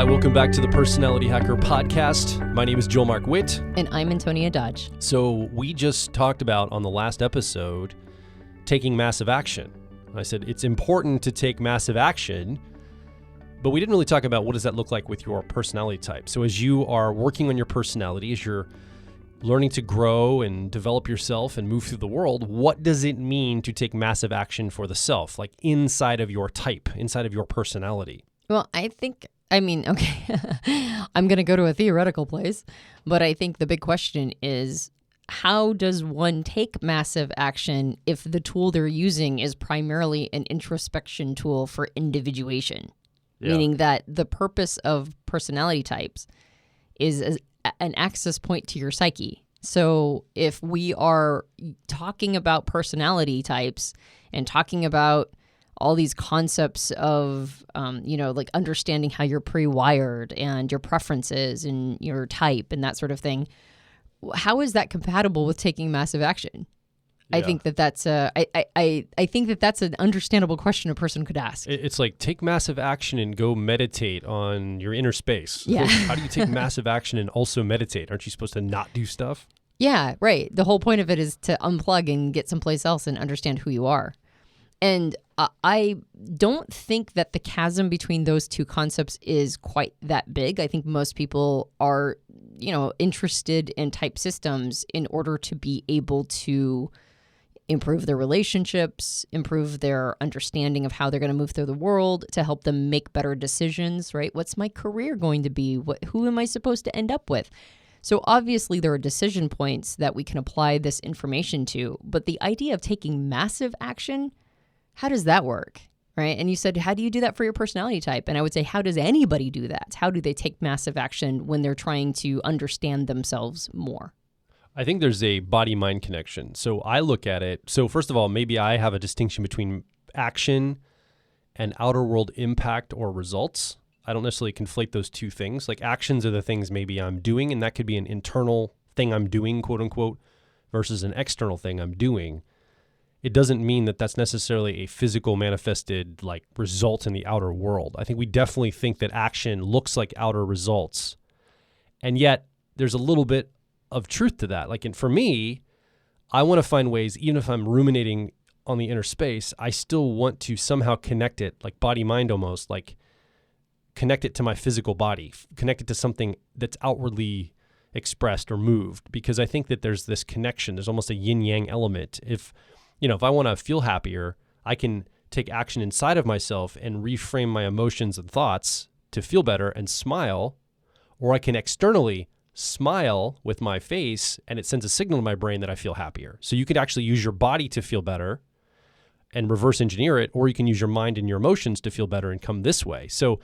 Hi, welcome back to the Personality Hacker Podcast. My name is Joel Mark Witt. And I'm Antonia Dodge. So we just talked about on the last episode taking massive action. I said it's important to take massive action, but we didn't really talk about what does that look like with your personality type. So as you are working on your personality, as you're learning to grow and develop yourself and move through the world, what does it mean to take massive action for the self, like inside of your type, inside of your personality? Well, okay, I'm going to go to a theoretical place, but I think the big question is, how does one take massive action if the tool they're using is primarily an introspection tool for individuation? Yeah. Meaning that the purpose of personality types is an access point to your psyche. So if we are talking about personality types and talking about all these concepts of, like understanding how you're pre-wired and your preferences and your type and that sort of thing, how is that compatible with taking massive action? Yeah. I think that's I think that's an understandable question a person could ask. It's like take massive action and go meditate on your inner space. Yeah. How do you take massive action and also meditate? Aren't you supposed to not do stuff? Yeah, right. The whole point of it is to unplug and get someplace else and understand who you are. And I don't think that the chasm between those two concepts is quite that big. I think most people are, interested in type systems in order to be able to improve their relationships, improve their understanding of how they're going to move through the world, to help them make better decisions, right? What's my career going to be? Who am I supposed to end up with? So obviously there are decision points that we can apply this information to, but the idea of taking massive action, how does that work, right? And you said, how do you do that for your personality type? And I would say, how does anybody do that? How do they take massive action when they're trying to understand themselves more? I think there's a body-mind connection. So I look at it. So first of all, maybe I have a distinction between action and outer world impact or results. I don't necessarily conflate those two things. Like actions are the things maybe I'm doing, and that could be an internal thing I'm doing, quote unquote, versus an external thing I'm doing. It doesn't mean that that's necessarily a physical manifested like result in the outer world. I think we definitely think that action looks like outer results. And yet there's a little bit of truth to that. Like, and for me, I want to find ways, even if I'm ruminating on the inner space, I still want to somehow connect it, like body mind almost, like connect it to my physical body, connect it to something that's outwardly expressed or moved, because I think that there's this connection. There's almost a yin yang element. If I want to feel happier, I can take action inside of myself and reframe my emotions and thoughts to feel better and smile, or I can externally smile with my face and it sends a signal to my brain that I feel happier. So you could actually use your body to feel better and reverse engineer it, or you can use your mind and your emotions to feel better and come this way. So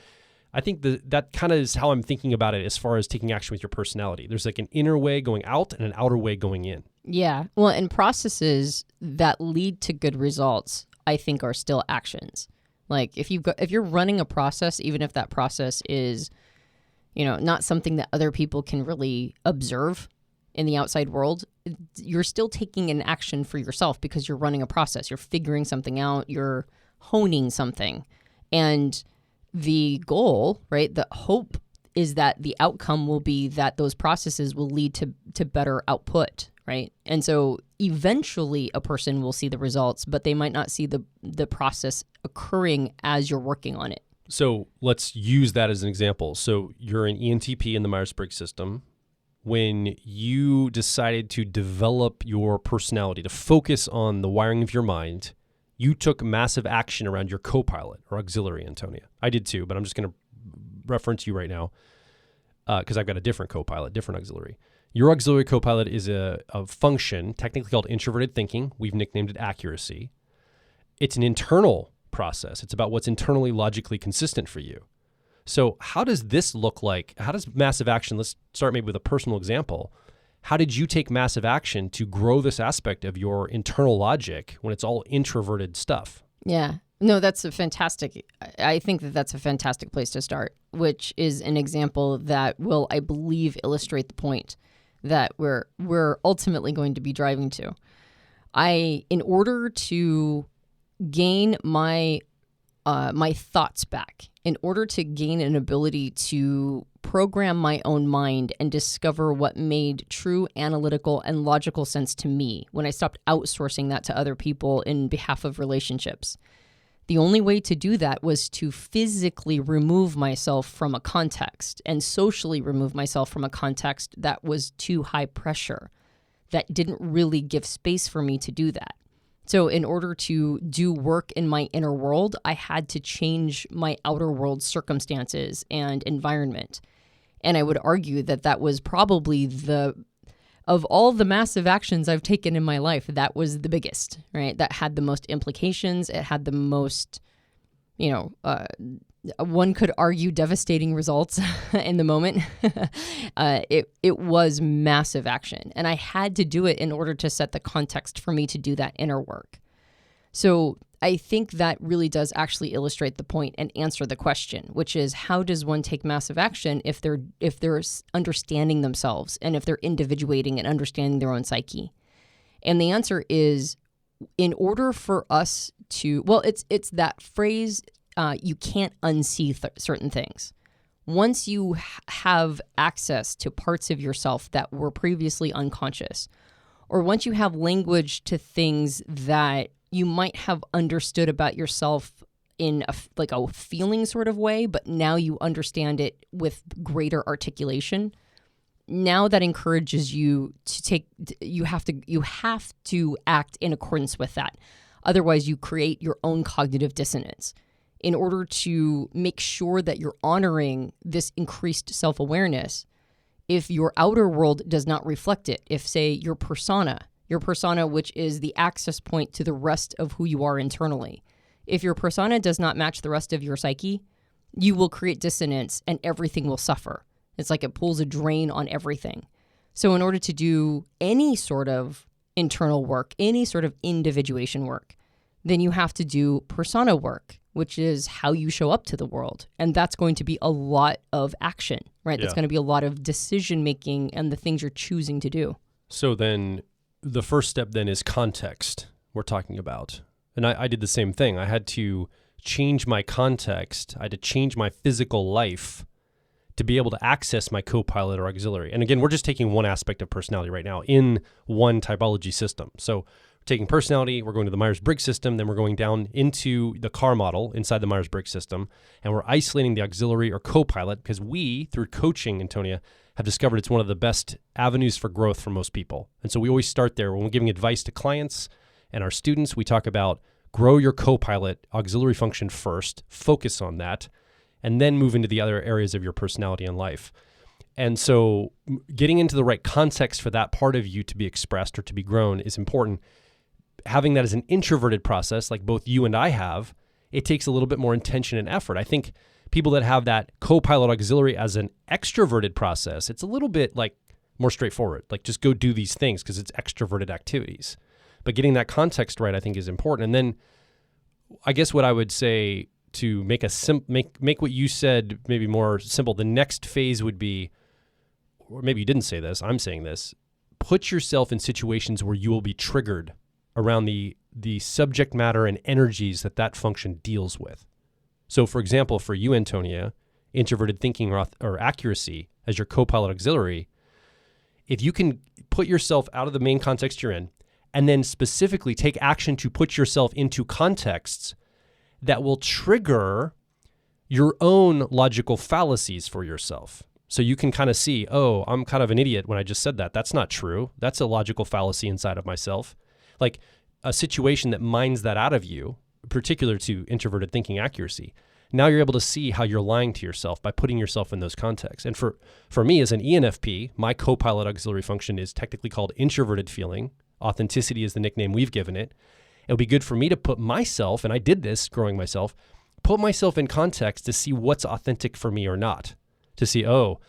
I think that kind of is how I'm thinking about it as far as taking action with your personality. There's like an inner way going out and an outer way going in. Yeah. Well, and processes that lead to good results, I think, are still actions. Like if you're running a process, even if that process is, not something that other people can really observe in the outside world, you're still taking an action for yourself because you're running a process. You're figuring something out. You're honing something. And the goal, right, the hope is that the outcome will be that those processes will lead to better output, right? And so eventually a person will see the results, but they might not see the process occurring as you're working on it. So let's use that as an example. So you're an ENTP in the Myers-Briggs system. When you decided to develop your personality, to focus on the wiring of your mind, you took massive action around your co-pilot or auxiliary, Antonia. I did too, but I'm just going to reference you right now because I've got a different co-pilot, different auxiliary. Your auxiliary co-pilot is a function technically called introverted thinking. We've nicknamed it accuracy. It's an internal process. It's about what's internally logically consistent for you. So how does this look like? How does massive action, let's start maybe with a personal example. How did you take massive action to grow this aspect of your internal logic when it's all introverted stuff? Yeah. No, that's I think that's a fantastic place to start, which is an example that will, I believe, illustrate the point that we're ultimately going to be driving to. In order to gain my my thoughts back, in order to gain an ability to program my own mind and discover what made true analytical and logical sense to me when I stopped outsourcing that to other people in behalf of relationships. The only way to do that was to physically remove myself from a context and socially remove myself from a context that was too high pressure, that didn't really give space for me to do that. So in order to do work in my inner world, I had to change my outer world circumstances and environment. And I would argue that that was probably of all the massive actions I've taken in my life, that was the biggest, right? That had the most implications. It had the most, one could argue devastating results in the moment. It was massive action. And I had to do it in order to set the context for me to do that inner work. So I think that really does actually illustrate the point and answer the question, which is, how does one take massive action if they're understanding themselves and if they're individuating and understanding their own psyche? And the answer is, in order for us to, it's that phrase, you can't unsee certain things. Once you have access to parts of yourself that were previously unconscious, or once you have language to things that you might have understood about yourself in a feeling sort of way, but now you understand it with greater articulation. Now that encourages you to you have to act in accordance with that. Otherwise, you create your own cognitive dissonance. In order to make sure that you're honoring this increased self-awareness, if your outer world does not reflect it, if, say, your persona, which is the access point to the rest of who you are internally, if your persona does not match the rest of your psyche, you will create dissonance and everything will suffer. It's like it pulls a drain on everything. So in order to do any sort of internal work, any sort of individuation work, then you have to do persona work, which is how you show up to the world. And that's going to be a lot of action, right? Yeah. That's going to be a lot of decision making and the things you're choosing to do. So then the first step then is context we're talking about. And I did the same thing. I had to change my context. I had to change my physical life to be able to access my co-pilot or auxiliary. And again, we're just taking one aspect of personality right now in one typology system. So we're taking personality, we're going to the Myers-Briggs system, then we're going down into the car model inside the Myers-Briggs system, and we're isolating the auxiliary or co-pilot because we, through coaching, Antonia, have discovered it's one of the best avenues for growth for most people. And so we always start there. When we're giving advice to clients and our students, we talk about grow your co-pilot auxiliary function first, focus on that, and then move into the other areas of your personality and life. And so getting into the right context for that part of you to be expressed or to be grown is important. Having that as an introverted process, like both you and I have, it takes a little bit more intention and effort. I think people that have that co-pilot auxiliary as an extroverted process, it's a little bit like more straightforward, like just go do these things because it's extroverted activities. But getting that context right, I think, is important. And then I guess what I would say to make make what you said maybe more simple, the next phase would be, or maybe you didn't say this, I'm saying this, put yourself in situations where you will be triggered around the subject matter and energies that function deals with. So for example, for you, Antonia, introverted thinking or accuracy as your co-pilot auxiliary, if you can put yourself out of the main context you're in and then specifically take action to put yourself into contexts that will trigger your own logical fallacies for yourself. So you can kind of see, oh, I'm kind of an idiot when I just said that. That's not true. That's a logical fallacy inside of myself. Like a situation that mines that out of you, particular to introverted thinking accuracy. Now you're able to see how you're lying to yourself by putting yourself in those contexts. And for me as an ENFP, my co-pilot auxiliary function is technically called introverted feeling. Authenticity is the nickname we've given it. It would be good for me to put myself, and I did this growing myself, put myself in context to see what's authentic for me or not. To see, oh,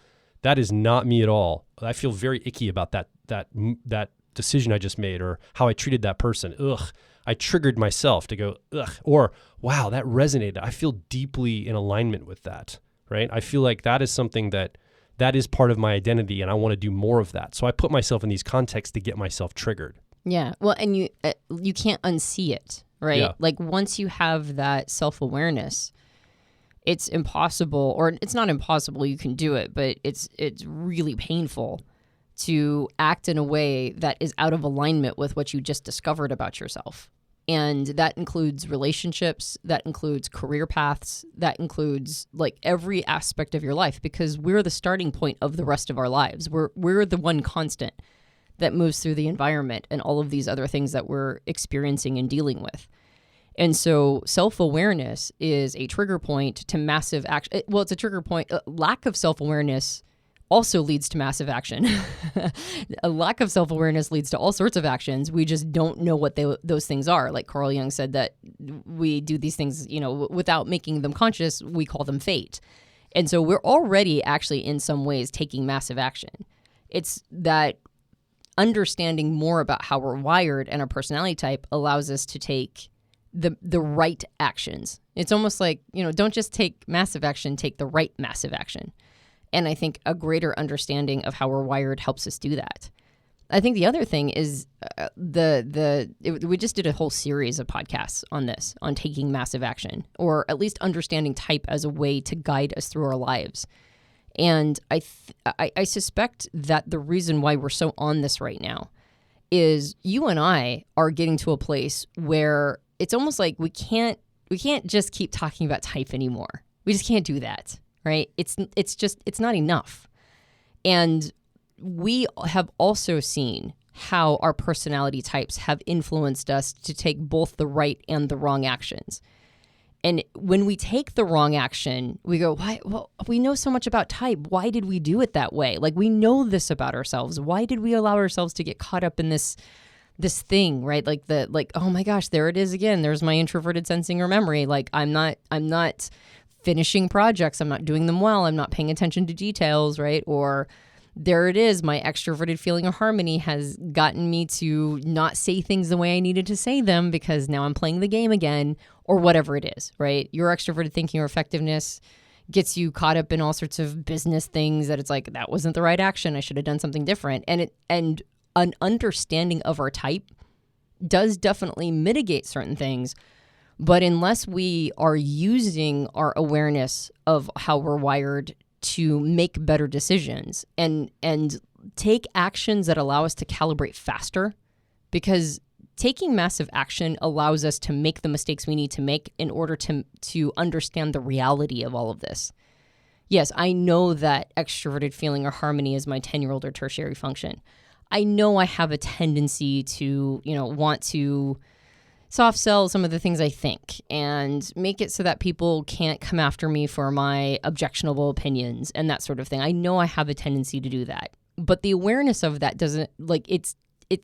that is not me at all. I feel very icky about that decision I just made or how I treated that person. Ugh. I triggered myself to go, ugh, or wow, that resonated. I feel deeply in alignment with that, right? I feel like that is something that is part of my identity and I want to do more of that. So I put myself in these contexts to get myself triggered. Yeah. Well, and you can't unsee it, right? Yeah. Like once you have that self-awareness, it's impossible, or it's not impossible, you can do it, but it's really painful to act in a way that is out of alignment with what you just discovered about yourself. And that includes relationships, that includes career paths, that includes like every aspect of your life, because we're the starting point of the rest of our lives. We're the one constant that moves through the environment and all of these other things that we're experiencing and dealing with. And so self-awareness is a trigger point to massive action. Well, it's a trigger point. Lack of self-awareness also leads to massive action. A lack of self-awareness leads to all sorts of actions. We just don't know what those things are. Like Carl Jung said, that we do these things, without making them conscious, we call them fate. And so we're already actually in some ways taking massive action. It's that understanding more about how we're wired and our personality type allows us to take the right actions. It's almost like, don't just take massive action, take the right massive action. And I think a greater understanding of how we're wired helps us do that. I think the other thing is we just did a whole series of podcasts on this, on taking massive action, or at least understanding type as a way to guide us through our lives. And I suspect that the reason why we're so on this right now is you and I are getting to a place where it's almost like we can't just keep talking about type anymore. We just can't do that. Right? It's not enough. And we have also seen how our personality types have influenced us to take both the right and the wrong actions. And when we take the wrong action, we go, why? Well, we know so much about type. Why did we do it that way? Like, we know this about ourselves. Why did we allow ourselves to get caught up in this thing, right? Like oh my gosh, there it is again. There's my introverted sensing or memory. Like I'm not finishing projects. I'm not doing them well. I'm not paying attention to details, right? Or there it is. My extroverted feeling of harmony has gotten me to not say things the way I needed to say them because now I'm playing the game again, or whatever it is, right? Your extroverted thinking or effectiveness gets you caught up in all sorts of business things that it's like, that wasn't the right action. I should have done something different. And an understanding of our type does definitely mitigate certain things. But unless we are using our awareness of how we're wired to make better decisions and take actions that allow us to calibrate faster, because taking massive action allows us to make the mistakes we need to make in order to understand the reality of all of this. Yes, I know that extroverted feeling or harmony is my 10-year-old or tertiary function. I know I have a tendency to, want to soft sell some of the things I think and make it so that people can't come after me for my objectionable opinions and that sort of thing. I know I have a tendency to do that, but the awareness of that doesn't, it's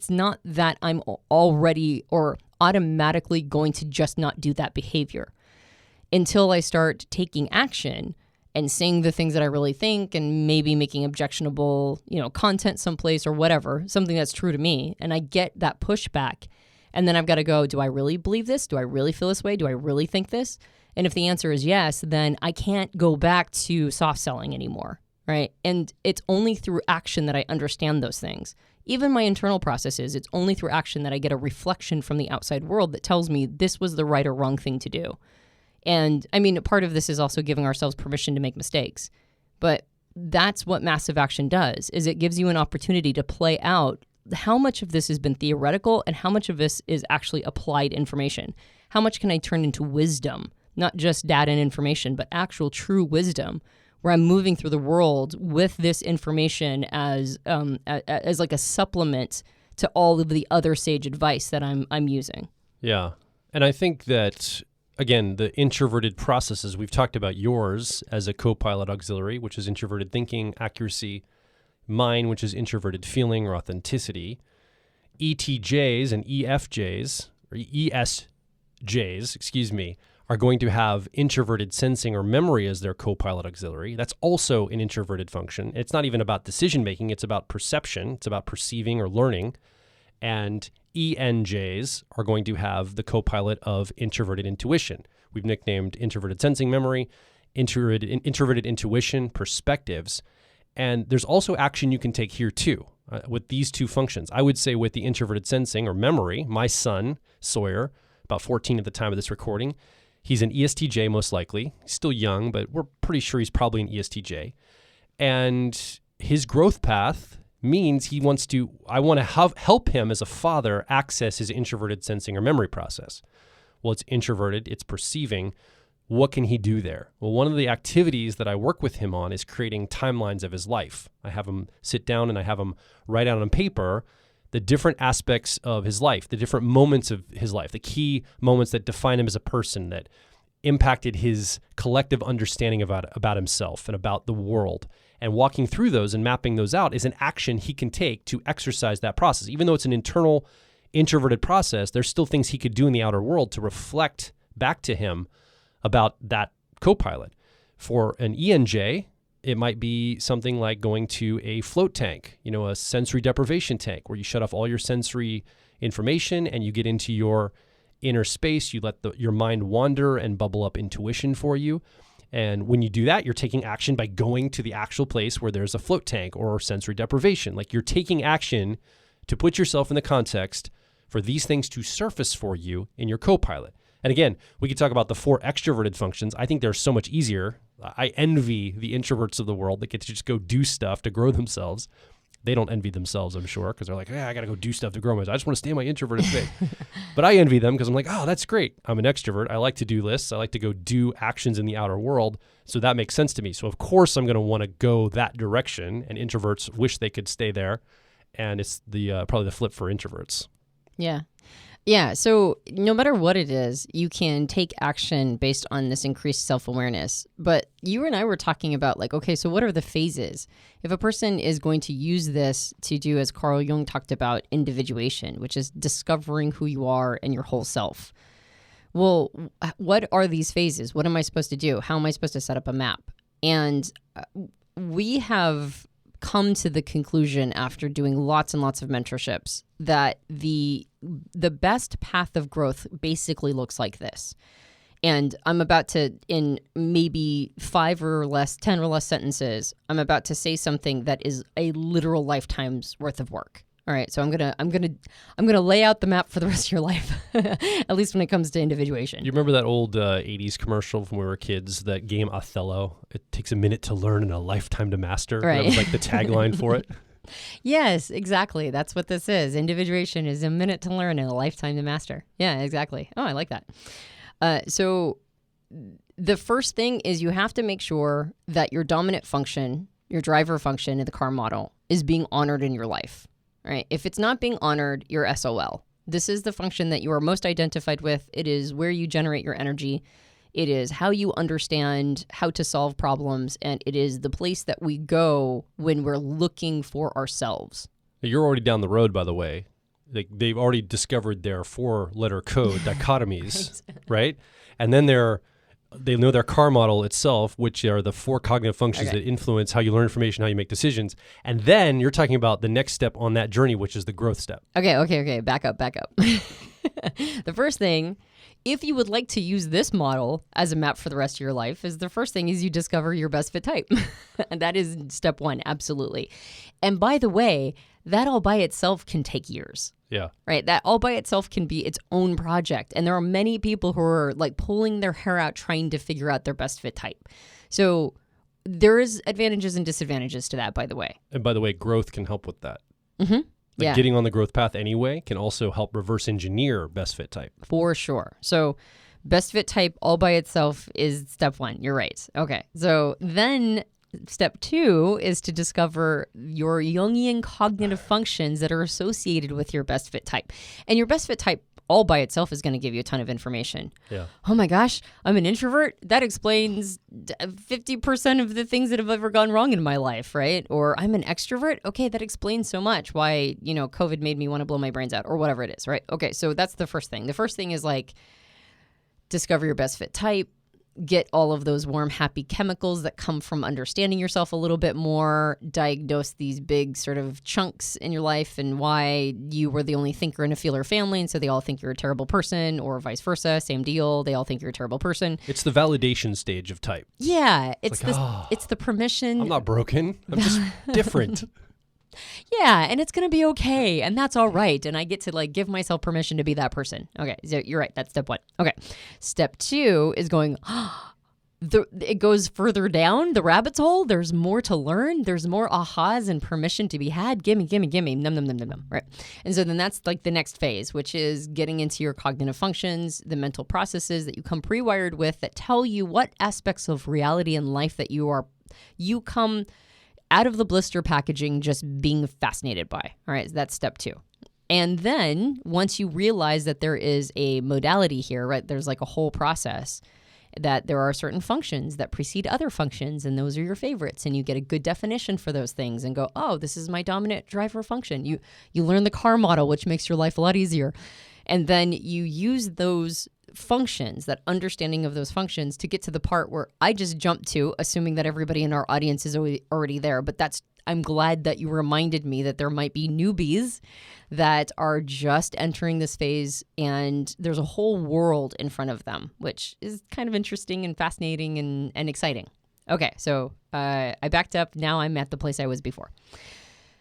not that I'm already or automatically going to just not do that behavior until I start taking action and saying the things that I really think and maybe making objectionable, content someplace or whatever, something that's true to me. And I get that pushback. And then I've got to go, do I really believe this? Do I really feel this way? Do I really think this? And if the answer is yes, then I can't go back to soft selling anymore, right? And it's only through action that I understand those things. Even my internal processes, it's only through action that I get a reflection from the outside world that tells me this was the right or wrong thing to do. And I mean, part of this is also giving ourselves permission to make mistakes. But that's what massive action does, is it gives you an opportunity to play out how much of this has been theoretical and how much of this is actually applied information. How much can I turn into wisdom, not just data and information, but actual true wisdom, where I'm moving through the world with this information as like a supplement to all of the other sage advice that I'm using. Yeah. And I think that, again, the introverted processes, we've talked about yours as a co-pilot auxiliary, which is introverted thinking, accuracy, mine, which is introverted feeling or authenticity. ETJs and EFJs, or ESJs, are going to have introverted sensing or memory as their co-pilot auxiliary. That's also an introverted function. It's not even about decision making, it's about perception, it's about perceiving or learning. And ENJs are going to have the co-pilot of introverted intuition. We've nicknamed introverted sensing memory, introverted intuition, perspectives. And there's also action you can take here too, with these two functions. I would say with the introverted sensing or memory, my son, Sawyer, about 14 at the time of this recording. He's an ESTJ most likely. He's still young, but we're pretty sure he's probably an ESTJ. And his growth path means I want to help him as a father access his introverted sensing or memory process. Well, it's introverted, it's perceiving. What can he do there? Well, one of the activities that I work with him on is creating timelines of his life. I have him sit down and I have him write out on paper the different aspects of his life, the different moments of his life, the key moments that define him as a person, that impacted his collective understanding about himself and about the world. And walking through those and mapping those out is an action he can take to exercise that process. Even though it's an internal introverted process, there's still things he could do in the outer world to reflect back to him about that co-pilot. For an ENJ, it might be something like going to a float tank, a sensory deprivation tank where you shut off all your sensory information and you get into your inner space. You let your mind wander and bubble up intuition for you. And when you do that, you're taking action by going to the actual place where there's a float tank or sensory deprivation. Like you're taking action to put yourself in the context for these things to surface for you in your co-pilot. And again, we could talk about the 4 extroverted functions. I think they're so much easier. I envy the introverts of the world that get to just go do stuff to grow themselves. They don't envy themselves, I'm sure, because they're like, I got to go do stuff to grow myself. I just want to stay in my introverted state. But I envy them because I'm like, that's great. I'm an extrovert. I like to do lists. I like to go do actions in the outer world. So that makes sense to me. So of course I'm going to want to go that direction. And introverts wish they could stay there. And it's the probably the flip for introverts. Yeah. Yeah. So no matter what it is, you can take action based on this increased self-awareness. But you and I were talking about so what are the phases? If a person is going to use this to do, as Carl Jung talked about, individuation, which is discovering who you are and your whole self. Well, what are these phases? What am I supposed to do? How am I supposed to set up a map? And we have come to the conclusion after doing lots and lots of mentorships that the best path of growth basically looks like this. And I'm about to, in maybe 5 or less, 10 or less sentences, I'm about to say something that is a literal lifetime's worth of work. All right, so I'm gonna lay out the map for the rest of your life, at least when it comes to individuation. You remember that old 80s commercial from when we were kids, that game Othello? It takes a minute to learn and a lifetime to master. Right. That was like the tagline for it. Yes, exactly. That's what this is. Individuation is a minute to learn and a lifetime to master. Yeah, exactly. Oh, I like that. So the first thing is you have to make sure that your dominant function, your driver function in the car model, is being honored in your life. Right? If it's not being honored, you're SOL. This is the function that you are most identified with. It is where you generate your energy. It is how you understand how to solve problems. And it is the place that we go when we're looking for ourselves. You're already down the road, by the way. They've already discovered their 4-letter code dichotomies, right? And then they know their car model itself, which are the 4 cognitive functions that influence how you learn information, how you make decisions. And then you're talking about the next step on that journey, which is the growth step. Okay. Back up. The first thing, if you would like to use this model as a map for the rest of your life, is the first thing is you discover your best fit type. And that is step 1, absolutely. And by the way, that all by itself can take years. Yeah. Right. That all by itself can be its own project. And there are many people who are pulling their hair out trying to figure out their best fit type. So there is advantages and disadvantages to that, by the way. And by the way, growth can help with that. Mm-hmm. Getting on the growth path anyway can also help reverse engineer best fit type. For sure. So best fit type all by itself is step 1. You're right. Okay. So then step 2 is to discover your Jungian cognitive functions that are associated with your best fit type. And your best fit type all by itself is going to give you a ton of information. Yeah. Oh my gosh, I'm an introvert. That explains 50% of the things that have ever gone wrong in my life, right? Or I'm an extrovert. Okay, that explains so much why, COVID made me want to blow my brains out or whatever it is, right? Okay, so that's the first thing. The first thing is discover your best fit type. Get all of those warm, happy chemicals that come from understanding yourself a little bit more, diagnose these big sort of chunks in your life and why you were the only thinker in a feeler family, and so they all think you're a terrible person, or vice versa, same deal, they all think you're a terrible person. It's the validation stage of type. Yeah, it's the permission. I'm not broken. I'm just different. Yeah, and it's going to be okay, and that's all right. And I get to like give myself permission to be that person. Okay, so you're right. That's step one. Okay. Step two is going, it goes further down the rabbit's hole. There's more to learn. There's more ahas and permission to be had. Gimme, gimme, gimme. Num, num, num, num, num. Right. And so then that's like the next phase, which is getting into your cognitive functions, the mental processes that you come pre-wired with that tell you what aspects of reality and life that you come out of the blister packaging just being fascinated by. All right. So that's step two. And then once you realize that there is a modality here, right, there's like a whole process, that there are certain functions that precede other functions, and those are your favorites, and you get a good definition for those things and go, oh, this is my dominant driver function. You learn the car model, which makes your life a lot easier. And then you use those functions, that understanding of those functions, to get to the part where I just jumped to, assuming that everybody in our audience is already there. But I'm glad that you reminded me that there might be newbies that are just entering this phase, and there's a whole world in front of them, which is kind of interesting and fascinating and exciting. Okay, so I backed up. Now I'm at the place I was before.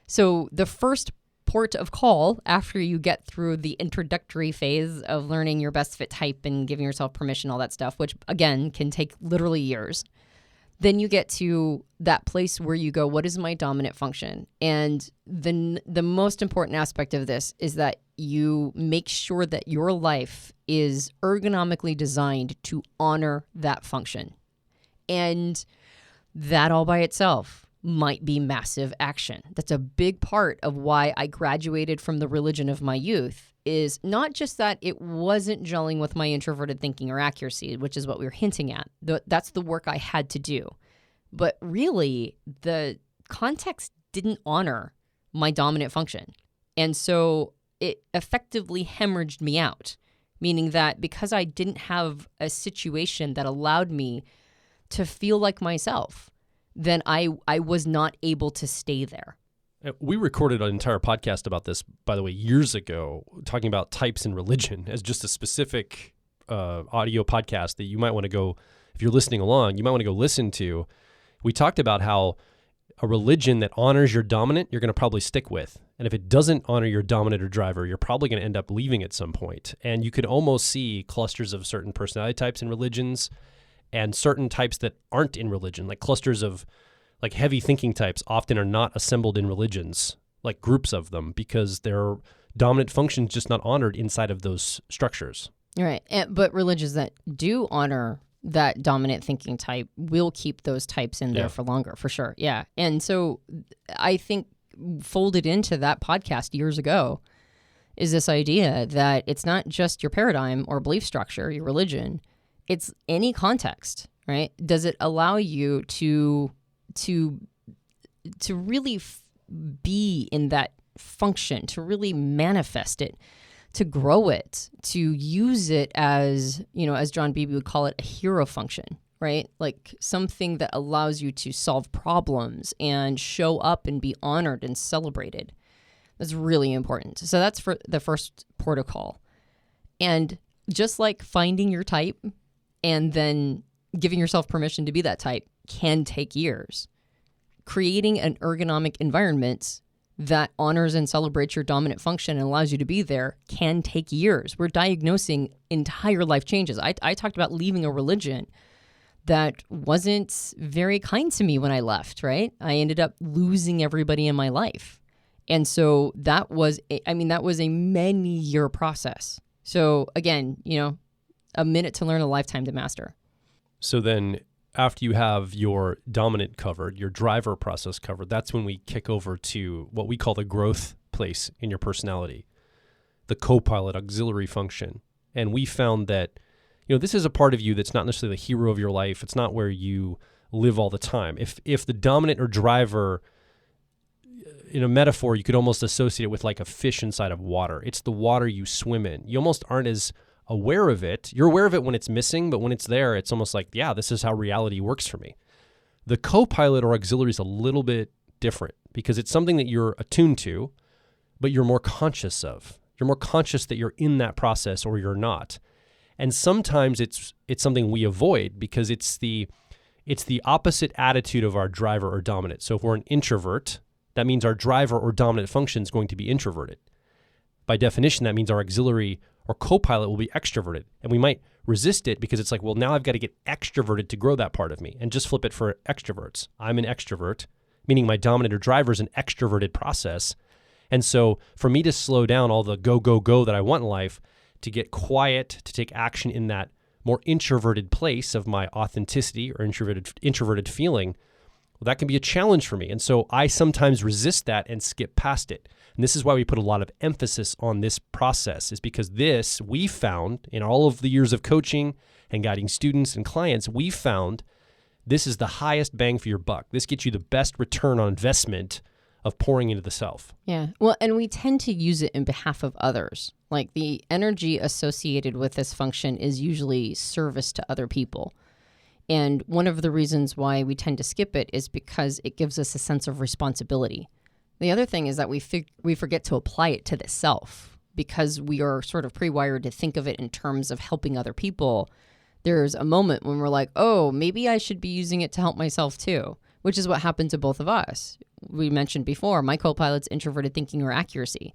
So the first port of call after you get through the introductory phase of learning your best fit type and giving yourself permission, all that stuff, which again can take literally years. Then you get to that place where you go, what is my dominant function? And the most important aspect of this is that you make sure that your life is ergonomically designed to honor that function. And that all by itself might be massive action. That's a big part of why I graduated from the religion of my youth, is not just that it wasn't gelling with my introverted thinking or accuracy, which is what we were hinting at. That's the work I had to do. But really, the context didn't honor my dominant function. And so it effectively hemorrhaged me out, meaning that because I didn't have a situation that allowed me to feel like myself, then I was not able to stay there. We recorded an entire podcast about this, by the way, years ago, talking about types in religion as just a specific audio podcast that you might want to go, if you're listening along, you might want to go listen to. We talked about how a religion that honors your dominant, you're going to probably stick with. And if it doesn't honor your dominant or driver, you're probably going to end up leaving at some point. And you could almost see clusters of certain personality types in religions and certain types that aren't in religion, like clusters of like heavy thinking types often are not assembled in religions, like groups of them, because their dominant function's just not honored inside of those structures. Right. But religions that do honor that dominant thinking type will keep those types in there for longer, for sure. Yeah. And so I think folded into that podcast years ago is this idea that it's not just your paradigm or belief structure, your religion, it's any context, right? Does it allow you to really be in that function, to really manifest it, to grow it, to use it as, as John Beebe would call it, a hero function, right? Like something that allows you to solve problems and show up and be honored and celebrated. That's really important. So that's for the first protocol. And just like finding your type and then giving yourself permission to be that type can take years. Creating an ergonomic environment that honors and celebrates your dominant function and allows you to be there can take years. We're diagnosing entire life changes. I talked about leaving a religion that wasn't very kind to me when I left, right? I ended up losing everybody in my life. And so that was a many-year process. So again, a minute to learn, a lifetime to master. So then after you have your dominant covered, your driver process covered, that's when we kick over to what we call the growth place in your personality, the co-pilot auxiliary function. And we found that, this is a part of you that's not necessarily the hero of your life. It's not where you live all the time. If the dominant or driver, in a metaphor, you could almost associate it with like a fish inside of water. It's the water you swim in. You almost aren't as aware of it. You're aware of it when it's missing, but when it's there, it's almost like, yeah, this is how reality works for me. The co-pilot or auxiliary is a little bit different because it's something that you're attuned to, but you're more conscious of. You're more conscious that you're in that process or you're not. And sometimes it's something we avoid because it's the opposite attitude of our driver or dominant. So if we're an introvert, that means our driver or dominant function is going to be introverted. By definition, that means our auxiliary or co-pilot will be extroverted. And we might resist it because it's like, well, now I've got to get extroverted to grow that part of me, and just flip it for extroverts. I'm an extrovert, meaning my dominant or driver is an extroverted process. And so for me to slow down all the go, go, go that I want in life, to get quiet, to take action in that more introverted place of my authenticity or introverted feeling, well, that can be a challenge for me. And so I sometimes resist that and skip past it. And this is why we put a lot of emphasis on this process, is because this, we found in all of the years of coaching and guiding students and clients, we found this is the highest bang for your buck. This gets you the best return on investment of pouring into the self. Yeah. Well, and we tend to use it in behalf of others. Like the energy associated with this function is usually service to other people. And one of the reasons why we tend to skip it is because it gives us a sense of responsibility. The other thing is that we forget to apply it to the self because we are sort of pre-wired to think of it in terms of helping other people. There's a moment when we're like, oh, maybe I should be using it to help myself too, which is what happened to both of us. We mentioned before, my co-pilot's introverted thinking or accuracy.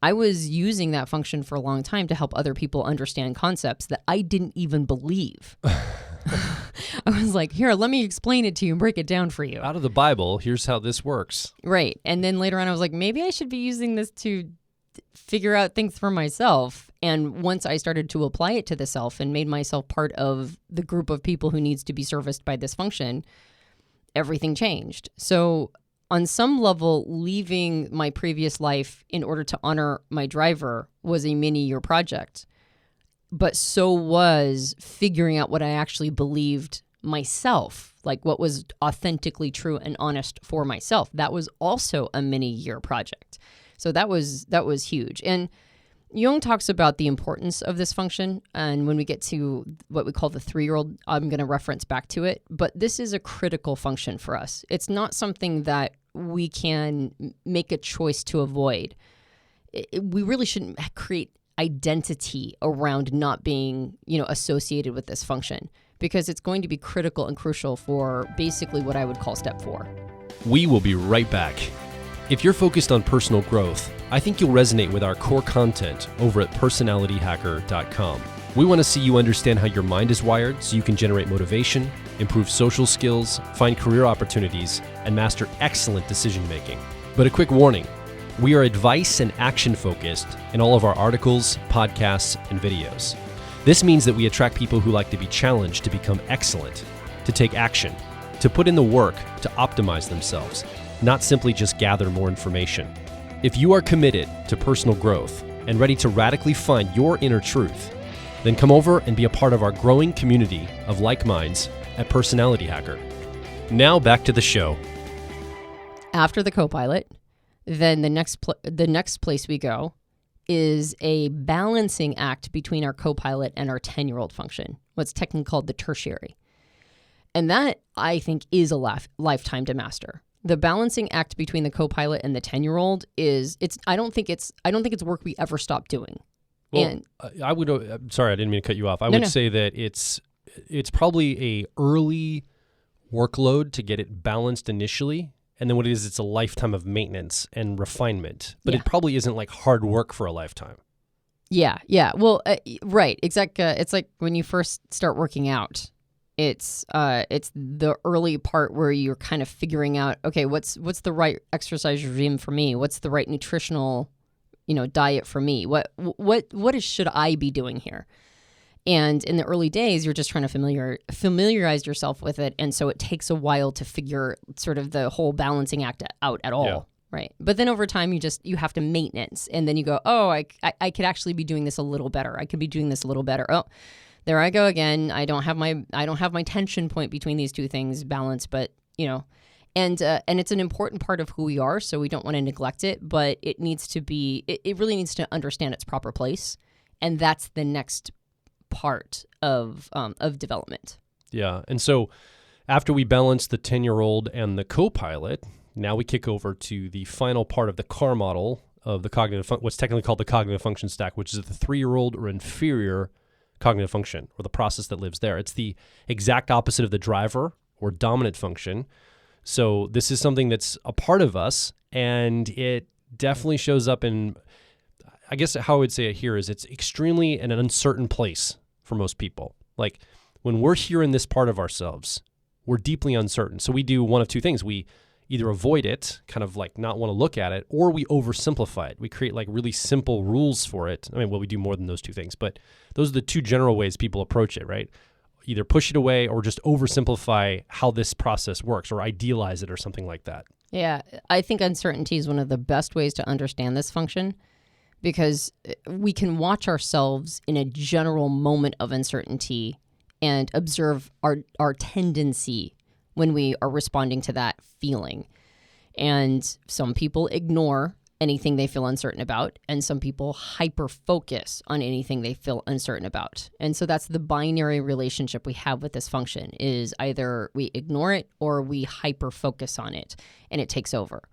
I was using that function for a long time to help other people understand concepts that I didn't even believe. I was like, here, let me explain it to you and break it down for you. Out of the Bible, here's how this works. Right. And then later on, I was like, maybe I should be using this to figure out things for myself. And once I started to apply it to the self and made myself part of the group of people who needs to be serviced by this function, everything changed. So on some level, leaving my previous life in order to honor my driver was a mini-year project. But so was figuring out what I actually believed myself, like what was authentically true and honest for myself. That was also a mini-year project. So that was huge. And Jung talks about the importance of this function. And when we get to what we call the 3-year-old, I'm going to reference back to it. But this is a critical function for us. It's not something that we can make a choice to avoid. We really shouldn't create identity around not being, associated with this function, because it's going to be critical and crucial for basically what I would call step 4. We will be right back. If you're focused on personal growth, I think you'll resonate with our core content over at personalityhacker.com. We want to see you understand how your mind is wired so you can generate motivation, improve social skills, find career opportunities, and master excellent decision making. But a quick warning, we are advice and action focused in all of our articles, podcasts, and videos. This means that we attract people who like to be challenged to become excellent, to take action, to put in the work to optimize themselves, not simply just gather more information. If you are committed to personal growth and ready to radically find your inner truth, then come over and be a part of our growing community of like minds at Personality Hacker. Now back to the show. After the co-pilot, then the next place we go is a balancing act between our co-pilot and our 10-year-old function, what's technically called the tertiary. And that, I think, is a lifetime to master. The balancing act between the co-pilot and the 10-year-old I don't think it's work we ever stop doing. Well, and I would, sorry, I didn't mean to cut you off. I would say that it's probably a early workload to get it balanced initially. And then what it is, it's a lifetime of maintenance and refinement. But it probably isn't like hard work for a lifetime. Yeah. Well, right. Exactly. It's like when you first start working out. It's the early part where you're kind of figuring out, okay, what's the right exercise regime for me? What's the right nutritional, diet for me? What should I be doing here? And in the early days, you're just trying to familiarize yourself with it. And so it takes a while to figure sort of the whole balancing act out at all. Yeah. Right. But then over time, you have to maintenance. And then you go, oh, I could actually be doing this a little better. I could be doing this a little better. Oh, there I go again. I don't have my tension point between these two things balanced, but and it's an important part of who we are. So we don't want to neglect it, but it needs to be, it really needs to understand its proper place. And that's the next part of development. Yeah. And so after we balance the 10-year-old and the co-pilot, now we kick over to the final part of the CAR model of the what's technically called the cognitive function stack, which is the 3-year-old or inferior cognitive function, or the process that lives there. It's the exact opposite of the driver or dominant function. So this is something that's a part of us, And it definitely shows up in, I guess how I would say it here is it's extremely an uncertain place for most people. Like when we're here in this part of ourselves, we're deeply uncertain. So we do one of two things. We either avoid it, kind of like not want to look at it, or we oversimplify it. We create like really simple rules for it. I mean, well, we do more than those two things, but those are the two general ways people approach it, right? Either push it away or just oversimplify how this process works or idealize it or something like that. Yeah, I think uncertainty is one of the best ways to understand this function because we can watch ourselves in a general moment of uncertainty and observe our tendency when we are responding to that feeling. And some people ignore anything they feel uncertain about, and some people hyper-focus on anything they feel uncertain about. And so that's the binary relationship we have with this function, is either we ignore it or we hyper-focus on it, and it takes over.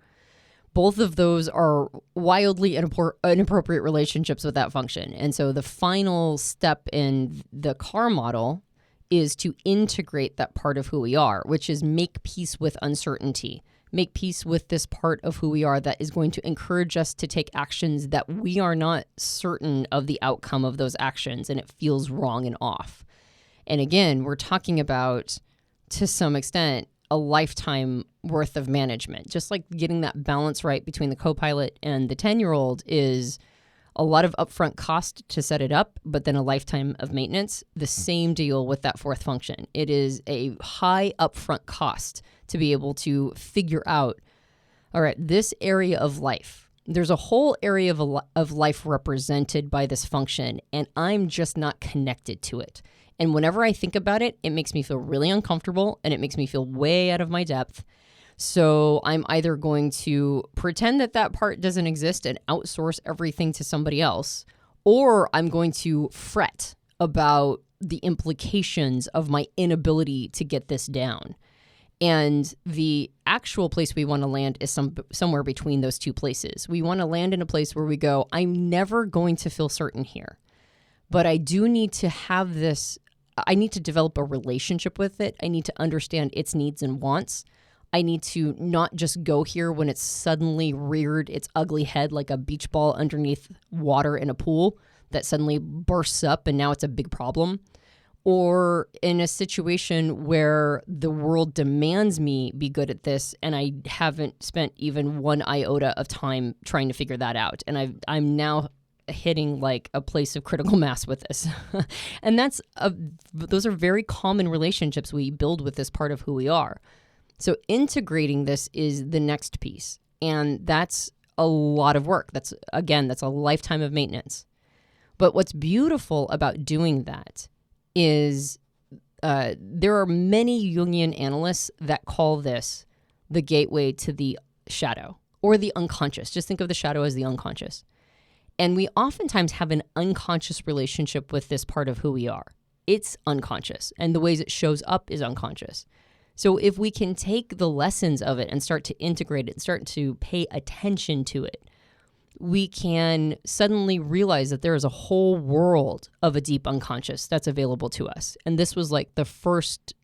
Both of those are wildly inappropriate relationships with that function. And so the final step in the CAR model is to integrate that part of who we are, which is make peace with uncertainty. Make peace with this part of who we are that is going to encourage us to take actions that we are not certain of the outcome of those actions, and it feels wrong and off. And again, we're talking about, to some extent, a lifetime worth of management. Just like getting that balance right between the co-pilot and the 10-year-old is a lot of upfront cost to set it up, but then a lifetime of maintenance. The same deal with that fourth function. It is a high upfront cost to be able to figure out, all right, this area of life, there's a whole area of life represented by this function, and I'm just not connected to it. And whenever I think about it, it makes me feel really uncomfortable, and it makes me feel way out of my depth. So I'm either going to pretend that that part doesn't exist and outsource everything to somebody else, or I'm going to fret about the implications of my inability to get this down. And the actual place we want to land is somewhere between those two places. We want to land in a place where we go, I'm never going to feel certain here, but I do need to have this. I need to develop a relationship with it. I need to understand its needs and wants. I need to not just go here when it's suddenly reared its ugly head like a beach ball underneath water in a pool that suddenly bursts up and now it's a big problem. Or in a situation where the world demands me be good at this and I haven't spent even one iota of time trying to figure that out. And I'm now hitting like a place of critical mass with this. And those are very common relationships we build with this part of who we are. So integrating this is the next piece. And that's a lot of work. That's a lifetime of maintenance. But what's beautiful about doing that is there are many Jungian analysts that call this the gateway to the shadow or the unconscious. Just think of the shadow as the unconscious. And we oftentimes have an unconscious relationship with this part of who we are. It's unconscious, and the ways it shows up is unconscious. So if we can take the lessons of it and start to integrate it and start to pay attention to it, we can suddenly realize that there is a whole world of a deep unconscious that's available to us. And this was like the first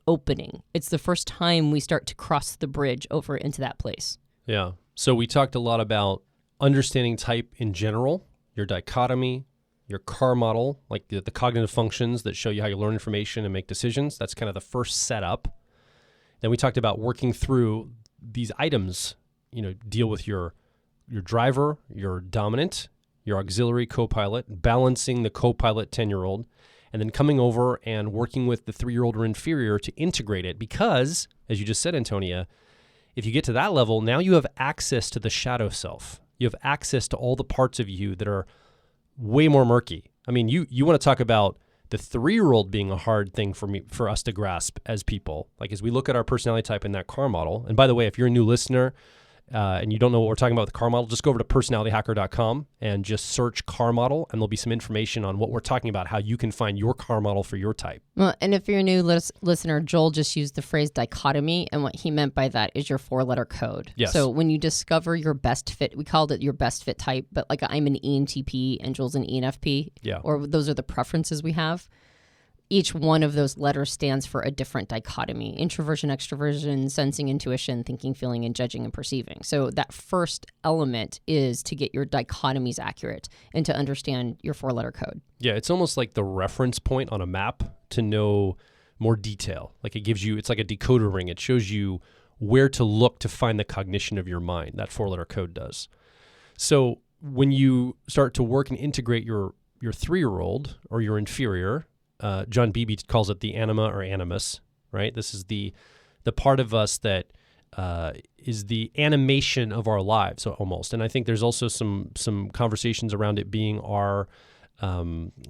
opening. It's the first time we start to cross the bridge over into that place. Yeah. So we talked a lot about understanding type in general, your dichotomy, your CAR model, like the cognitive functions that show you how you learn information and make decisions. That's kind of the first setup. Then we talked about working through these items, deal with your driver, your dominant, your auxiliary co-pilot, balancing the co-pilot 10-year-old, and then coming over and working with the 3-year-old or inferior to integrate it. Because, as you just said, Antonia, if you get to that level, now you have access to the shadow self. You have access to all the parts of you that are way more murky. I mean, you want to talk about the 3-year-old being a hard thing for us to grasp as people. Like as we look at our personality type in that CAR model. And by the way, if you're a new listener and you don't know what we're talking about with the CAR model, just go over to personalityhacker.com and just search CAR model, and there'll be some information on what we're talking about, how you can find your CAR model for your type. Well, and if you're a new listener, Joel just used the phrase dichotomy, and what he meant by that is your 4-letter code. Yes. So when you discover your best fit, we called it your best fit type, but like I'm an ENTP and Joel's an ENFP, yeah, or those are the preferences we have. each one of those letters stands for a different dichotomy: introversion, extroversion, sensing, intuition, thinking, feeling, and judging and perceiving. So that first element is to get your dichotomies accurate and to understand your 4-letter code. Yeah, it's almost like the reference point on a map to know more detail. Like it's like a decoder ring. It shows you where to look to find the cognition of your mind. That 4-letter code does. So when you start to work and integrate your 3-year-old or your inferior, John Beebe calls it the anima or animus, right? This is the part of us that is the animation of our lives, almost. And I think there's also some conversations around it being our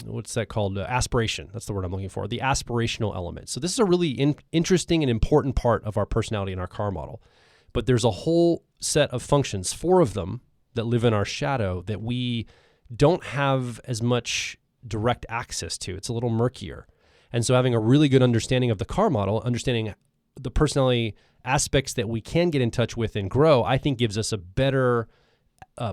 what's that called? Aspiration. That's the word I'm looking for. The aspirational element. So this is a really interesting and important part of our personality and our car model. But there's a whole set of functions, 4 of them, that live in our shadow that we don't have as much direct access to. It's a little murkier. And so having a really good understanding of the car model, understanding the personality aspects that we can get in touch with and grow, I think gives us a better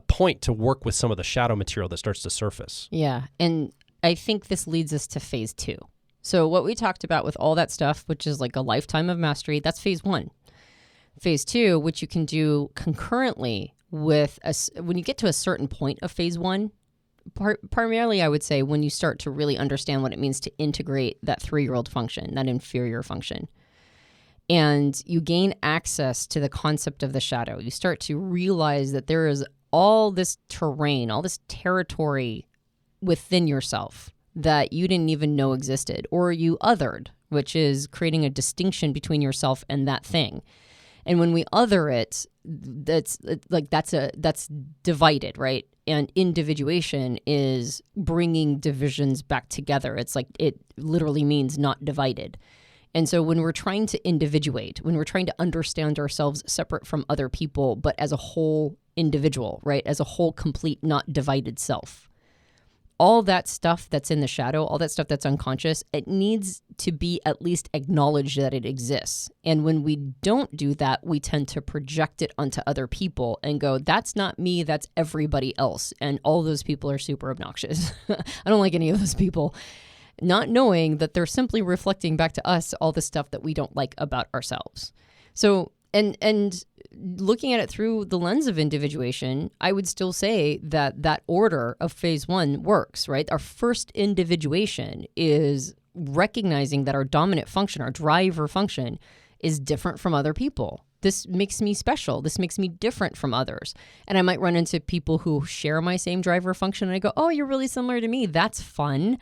point to work with some of the shadow material that starts to surface. Yeah. And I think this leads us to phase 2. So what we talked about with all that stuff, which is like a lifetime of mastery, that's phase 1. Phase 2, which you can do concurrently with when you get to a certain point of phase 1, primarily I would say when you start to really understand what it means to integrate that 3-year-old function, that inferior function, and you gain access to the concept of the shadow. You start to realize that there is all this terrain, all this territory within yourself that you didn't even know existed, or you othered, which is creating a distinction between yourself and that thing. And when we other it, that's divided, right? And individuation is bringing divisions back together. It's like it literally means not divided. And so when we're trying to individuate, when we're trying to understand ourselves separate from other people, but as a whole individual, right? As a whole, complete, not divided self. All that stuff that's in the shadow, all that stuff that's unconscious, it needs to be at least acknowledged that it exists. And when we don't do that, we tend to project it onto other people and go, that's not me, that's everybody else. And all those people are super obnoxious. I don't like any of those people. Not knowing that they're simply reflecting back to us all the stuff that we don't like about ourselves. So, and looking at it through the lens of individuation, I would still say that order of phase 1 works, right? Our first individuation is recognizing that our dominant function, our driver function, is different from other people. This makes me special. This makes me different from others. And I might run into people who share my same driver function, and I go, oh, you're really similar to me. That's fun.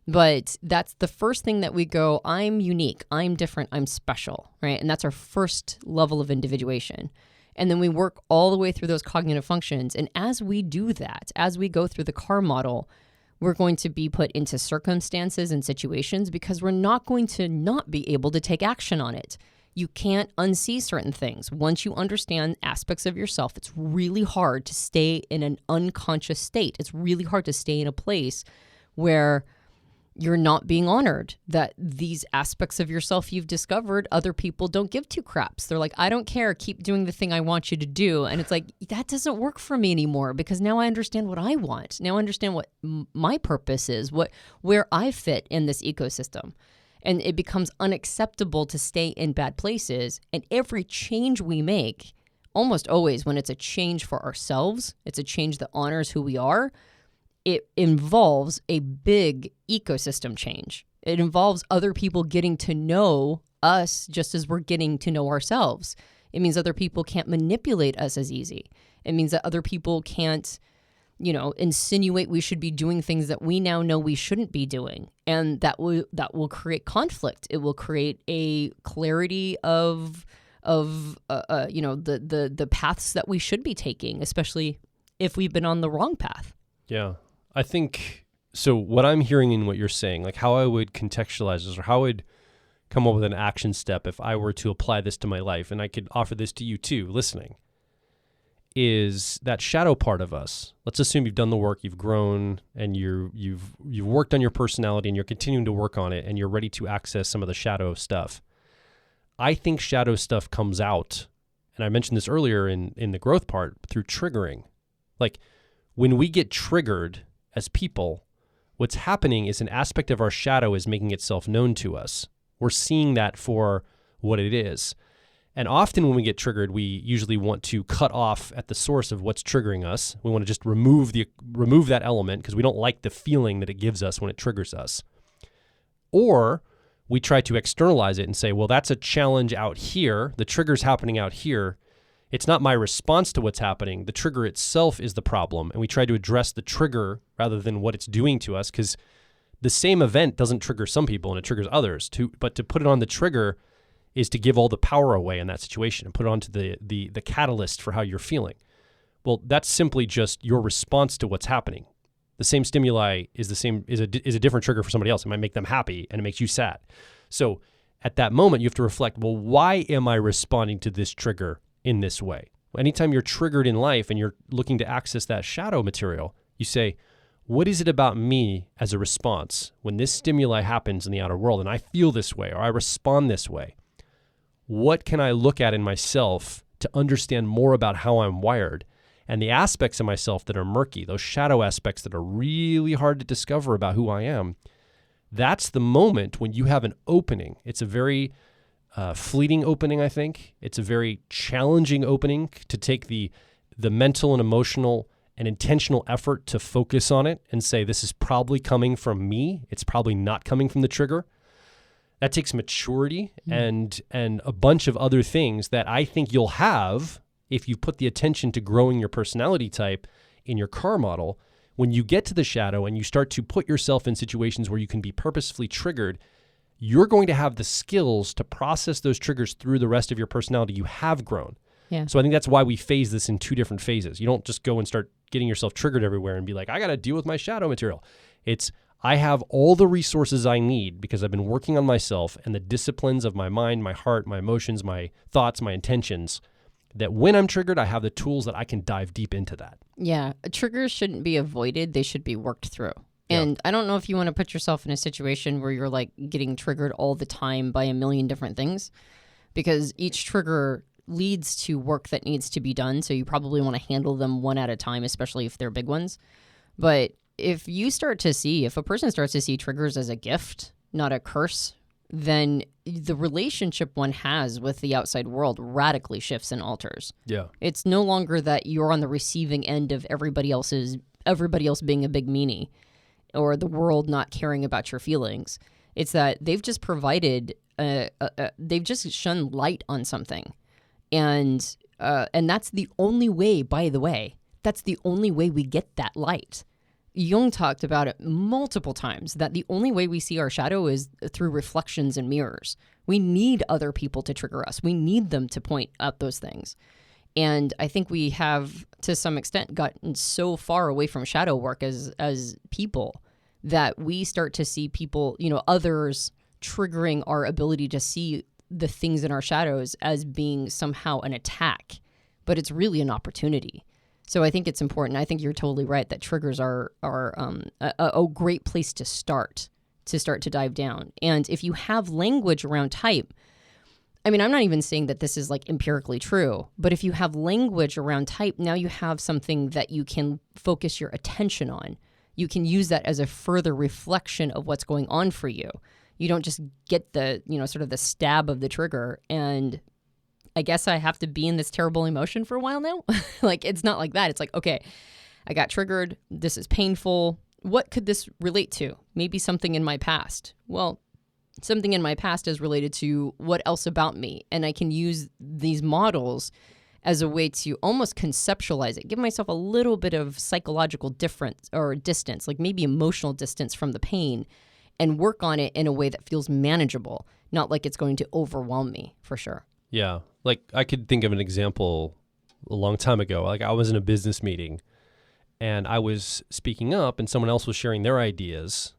But that's the first thing that we go, I'm unique, I'm different, I'm special, right? And that's our first level of individuation. And then we work all the way through those cognitive functions. And as we do that, as we go through the car model, we're going to be put into circumstances and situations because we're not going to not be able to take action on it. You can't unsee certain things. Once you understand aspects of yourself, it's really hard to stay in an unconscious state. It's really hard to stay in a place where you're not being honored, that these aspects of yourself you've discovered, other people don't give two craps. They're like, I don't care. Keep doing the thing I want you to do. And it's like, that doesn't work for me anymore because now I understand what I want. Now I understand what my purpose is, where I fit in this ecosystem. And it becomes unacceptable to stay in bad places. And every change we make, almost always when it's a change for ourselves, it's a change that honors who we are, it involves a big ecosystem change. It involves other people getting to know us just as we're getting to know ourselves. It means other people can't manipulate us as easy. It means that other people can't, insinuate we should be doing things that we now know we shouldn't be doing. And that will create conflict. It will create a clarity of the paths that we should be taking, especially if we've been on the wrong path. Yeah. I think, so what I'm hearing in what you're saying, like how I would contextualize this or how I would come up with an action step if I were to apply this to my life, and I could offer this to you too, listening, is that shadow part of us. Let's assume you've done the work, you've grown, and you've worked on your personality and you're continuing to work on it and you're ready to access some of the shadow stuff. I think shadow stuff comes out, and I mentioned this earlier in the growth part, through triggering. Like when we get triggered as people, What's happening is an aspect of our shadow is making itself known to us. We're seeing that for what it is. And often when we get triggered, we usually want to cut off at the source of what's triggering us. We want to just remove that element because we don't like the feeling that it gives us when it triggers us. Or we try to externalize it and say, well, that's a challenge out here. The trigger's happening out here. It's not my response to what's happening. The trigger itself is the problem. And we try to address the trigger rather than what it's doing to us, because the same event doesn't trigger some people and it triggers others. But to put it on the trigger is to give all the power away in that situation and put it onto the catalyst for how you're feeling. Well, that's simply just your response to what's happening. The same stimuli is a different trigger for somebody else. It might make them happy and it makes you sad. So at that moment, you have to reflect, well, why am I responding to this trigger in this way? Anytime you're triggered in life and you're looking to access that shadow material, you say, what is it about me as a response when this stimuli happens in the outer world and I feel this way or I respond this way? What can I look at in myself to understand more about how I'm wired and the aspects of myself that are murky, those shadow aspects that are really hard to discover about who I am? That's the moment when you have an opening. It's a very fleeting opening, I think. It's a very challenging opening to take the mental and emotional and intentional effort to focus on it and say, this is probably coming from me. It's probably not coming from the trigger. That takes maturity and a bunch of other things that I think you'll have if you put the attention to growing your personality type in your car model. When you get to the shadow and you start to put yourself in situations where you can be purposefully triggered, you're going to have the skills to process those triggers through the rest of your personality. You have grown. Yeah. So I think that's why we phase this in two different phases. You don't just go and start getting yourself triggered everywhere and be like, I got to deal with my shadow material. It's, I have all the resources I need because I've been working on myself and the disciplines of my mind, my heart, my emotions, my thoughts, my intentions, that when I'm triggered, I have the tools that I can dive deep into that. Yeah. Triggers shouldn't be avoided. They should be worked through. And I don't know if you want to put yourself in a situation where you're like getting triggered all the time by a million different things, because each trigger leads to work that needs to be done. So you probably want to handle them one at a time, especially if they're big ones. But if a person starts to see triggers as a gift, not a curse, then the relationship one has with the outside world radically shifts and alters. Yeah. It's no longer that you're on the receiving end of everybody else being a big meanie or the world not caring about your feelings. It's that they've just provided, they've just shone light on something. And that's the only way, by the way, that's the only way we get that light. Jung talked about it multiple times, that the only way we see our shadow is through reflections and mirrors. We need other people to trigger us. We need them to point out those things. And I think we have, to some extent, gotten so far away from shadow work as people that we start to see people, others triggering our ability to see the things in our shadows as being somehow an attack. But it's really an opportunity. So I think it's important. I think you're totally right that triggers are a great place to start to dive down. And if you have language around type, I mean, I'm not even saying that this is like empirically true, but if you have language around type, now you have something that you can focus your attention on. You can use that as a further reflection of what's going on for you. You don't just get the, sort of the stab of the trigger and I guess I have to be in this terrible emotion for a while now. Like, it's not like that. It's like, okay, I got triggered. This is painful. What could this relate to? Maybe something in my past. Well, something in my past is related to what else about me. And I can use these models as a way to almost conceptualize it, give myself a little bit of psychological difference or distance, like maybe emotional distance from the pain, and work on it in a way that feels manageable, not like it's going to overwhelm me, for sure. Yeah. Like, I could think of an example a long time ago. Like, I was in a business meeting and I was speaking up and someone else was sharing their ideas.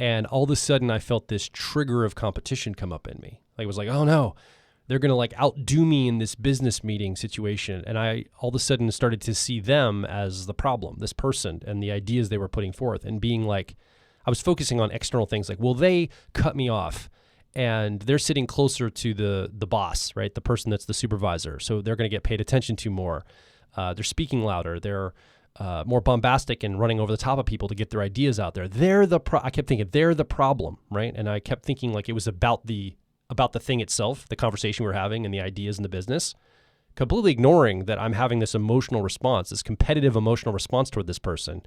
And all of a sudden I felt this trigger of competition come up in me. Like, it was like, oh no, they're going to like outdo me in this business meeting situation. And I all of a sudden started to see them as the problem, this person and the ideas they were putting forth, and being like, I was focusing on external things like, well, they cut me off and they're sitting closer to the boss, right? The person that's the supervisor. So they're going to get paid attention to more. They're speaking louder. They're more bombastic and running over the top of people to get their ideas out there. I kept thinking they're the problem, right? And I kept thinking like it was about the thing itself, the conversation we were having and the ideas in the business, completely ignoring that I'm having this emotional response, this competitive emotional response toward this person,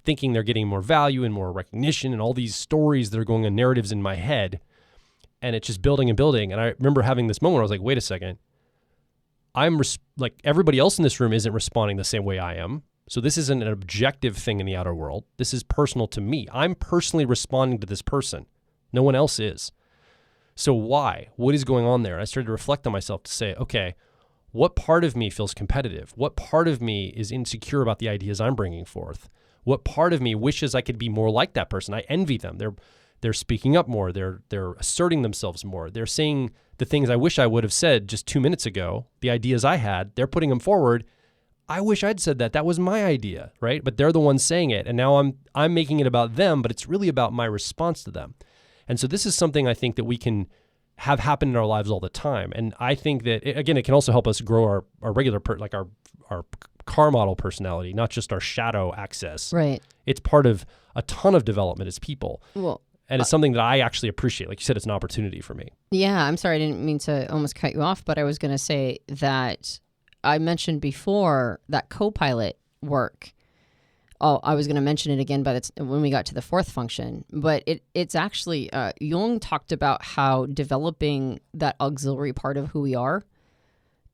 thinking they're getting more value and more recognition and all these stories that are going on, narratives in my head. And it's just building and building. And I remember having this moment where I was like, wait a second. Like everybody else in this room isn't responding the same way I am. So this isn't an objective thing in the outer world. This is personal to me. I'm personally responding to this person. No one else is. So why? What is going on there? I started to reflect on myself to say, okay, what part of me feels competitive? What part of me is insecure about the ideas I'm bringing forth? What part of me wishes I could be more like that person? I envy them. They're speaking up more. They're asserting themselves more. They're saying the things I wish I would have said just 2 minutes ago. The ideas I had, they're putting them forward. I wish I'd said that. That was my idea, right? But they're the ones saying it. And now I'm making it about them, but it's really about my response to them. And so this is something I think that we can have happen in our lives all the time. And I think that, it can also help us grow our regular, our car model personality, not just our shadow access. Right. It's part of a ton of development as people. Well, and it's something that I actually appreciate. Like you said, it's an opportunity for me. Yeah, I'm sorry. I didn't mean to almost cut you off, but I was going to say that I mentioned before that co-pilot work. Oh, I was going to mention it again, but when we got to the fourth function. But it's actually, Jung talked about how developing that auxiliary part of who we are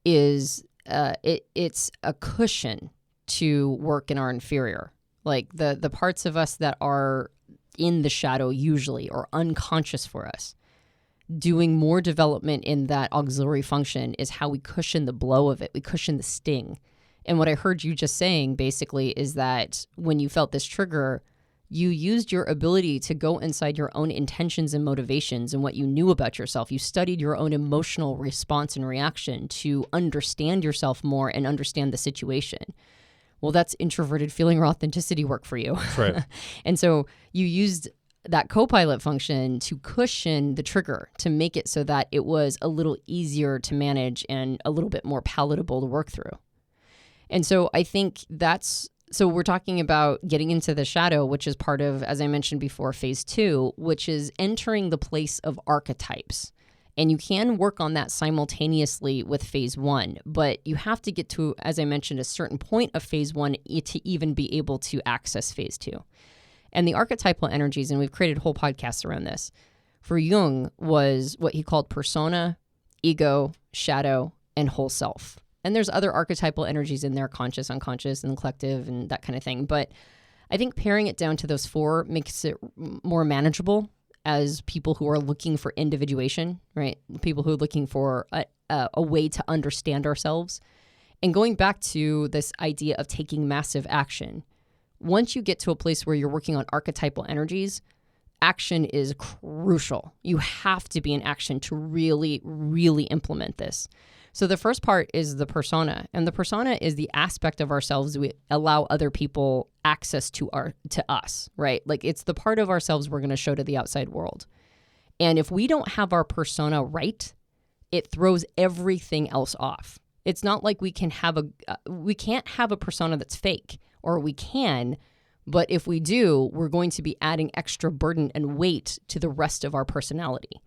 is, it's a cushion to work in our inferior. Like the parts of us that are in the shadow usually or unconscious for us. Doing more development in that auxiliary function is how we cushion the blow of it. We cushion the sting. And what I heard you just saying basically is that when you felt this trigger, you used your ability to go inside your own intentions and motivations and what you knew about yourself. You studied your own emotional response and reaction to understand yourself more and understand the situation. Well, that's introverted feeling or authenticity work for you. That's right. And so you used that co-pilot function to cushion the trigger, to make it so that it was a little easier to manage and a little bit more palatable to work through. And so I think so we're talking about getting into the shadow, which is part of, as I mentioned before, phase 2, which is entering the place of archetypes. And you can work on that simultaneously with phase 1, but you have to get to, as I mentioned, a certain point of phase 1 to even be able to access phase 2. And the archetypal energies, and we've created whole podcasts around this, for Jung was what he called persona, ego, shadow, and whole self. And there's other archetypal energies in there, conscious, unconscious, and collective, and that kind of thing. But I think paring it down to those 4 makes it more manageable as people who are looking for individuation, right? People who are looking for a way to understand ourselves. And going back to this idea of taking massive action, once you get to a place where you're working on archetypal energies, action is crucial. You have to be in action to really, really implement this. So the first part is the persona, and the persona is the aspect of ourselves we allow other people access to us, right? Like it's the part of ourselves we're going to show to the outside world. And if we don't have our persona right, it throws everything else off. It's not like we can't have a persona that's fake, or we can, but if we do, we're going to be adding extra burden and weight to the rest of our personality.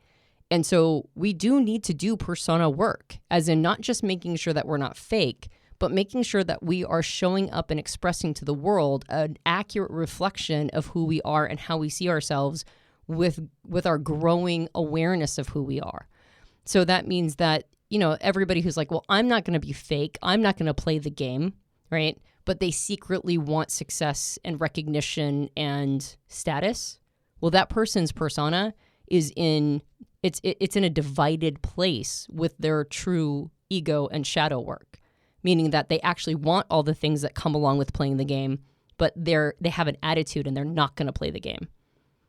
And so we do need to do persona work, as in not just making sure that we're not fake, but making sure that we are showing up and expressing to the world an accurate reflection of who we are and how we see ourselves with our growing awareness of who we are. So that means that, everybody who's like, well, I'm not going to be fake. I'm not going to play the game, right? But they secretly want success and recognition and status. Well, that person's persona is in a divided place with their true ego and shadow work, meaning that they actually want all the things that come along with playing the game, but they have an attitude and they're not going to play the game.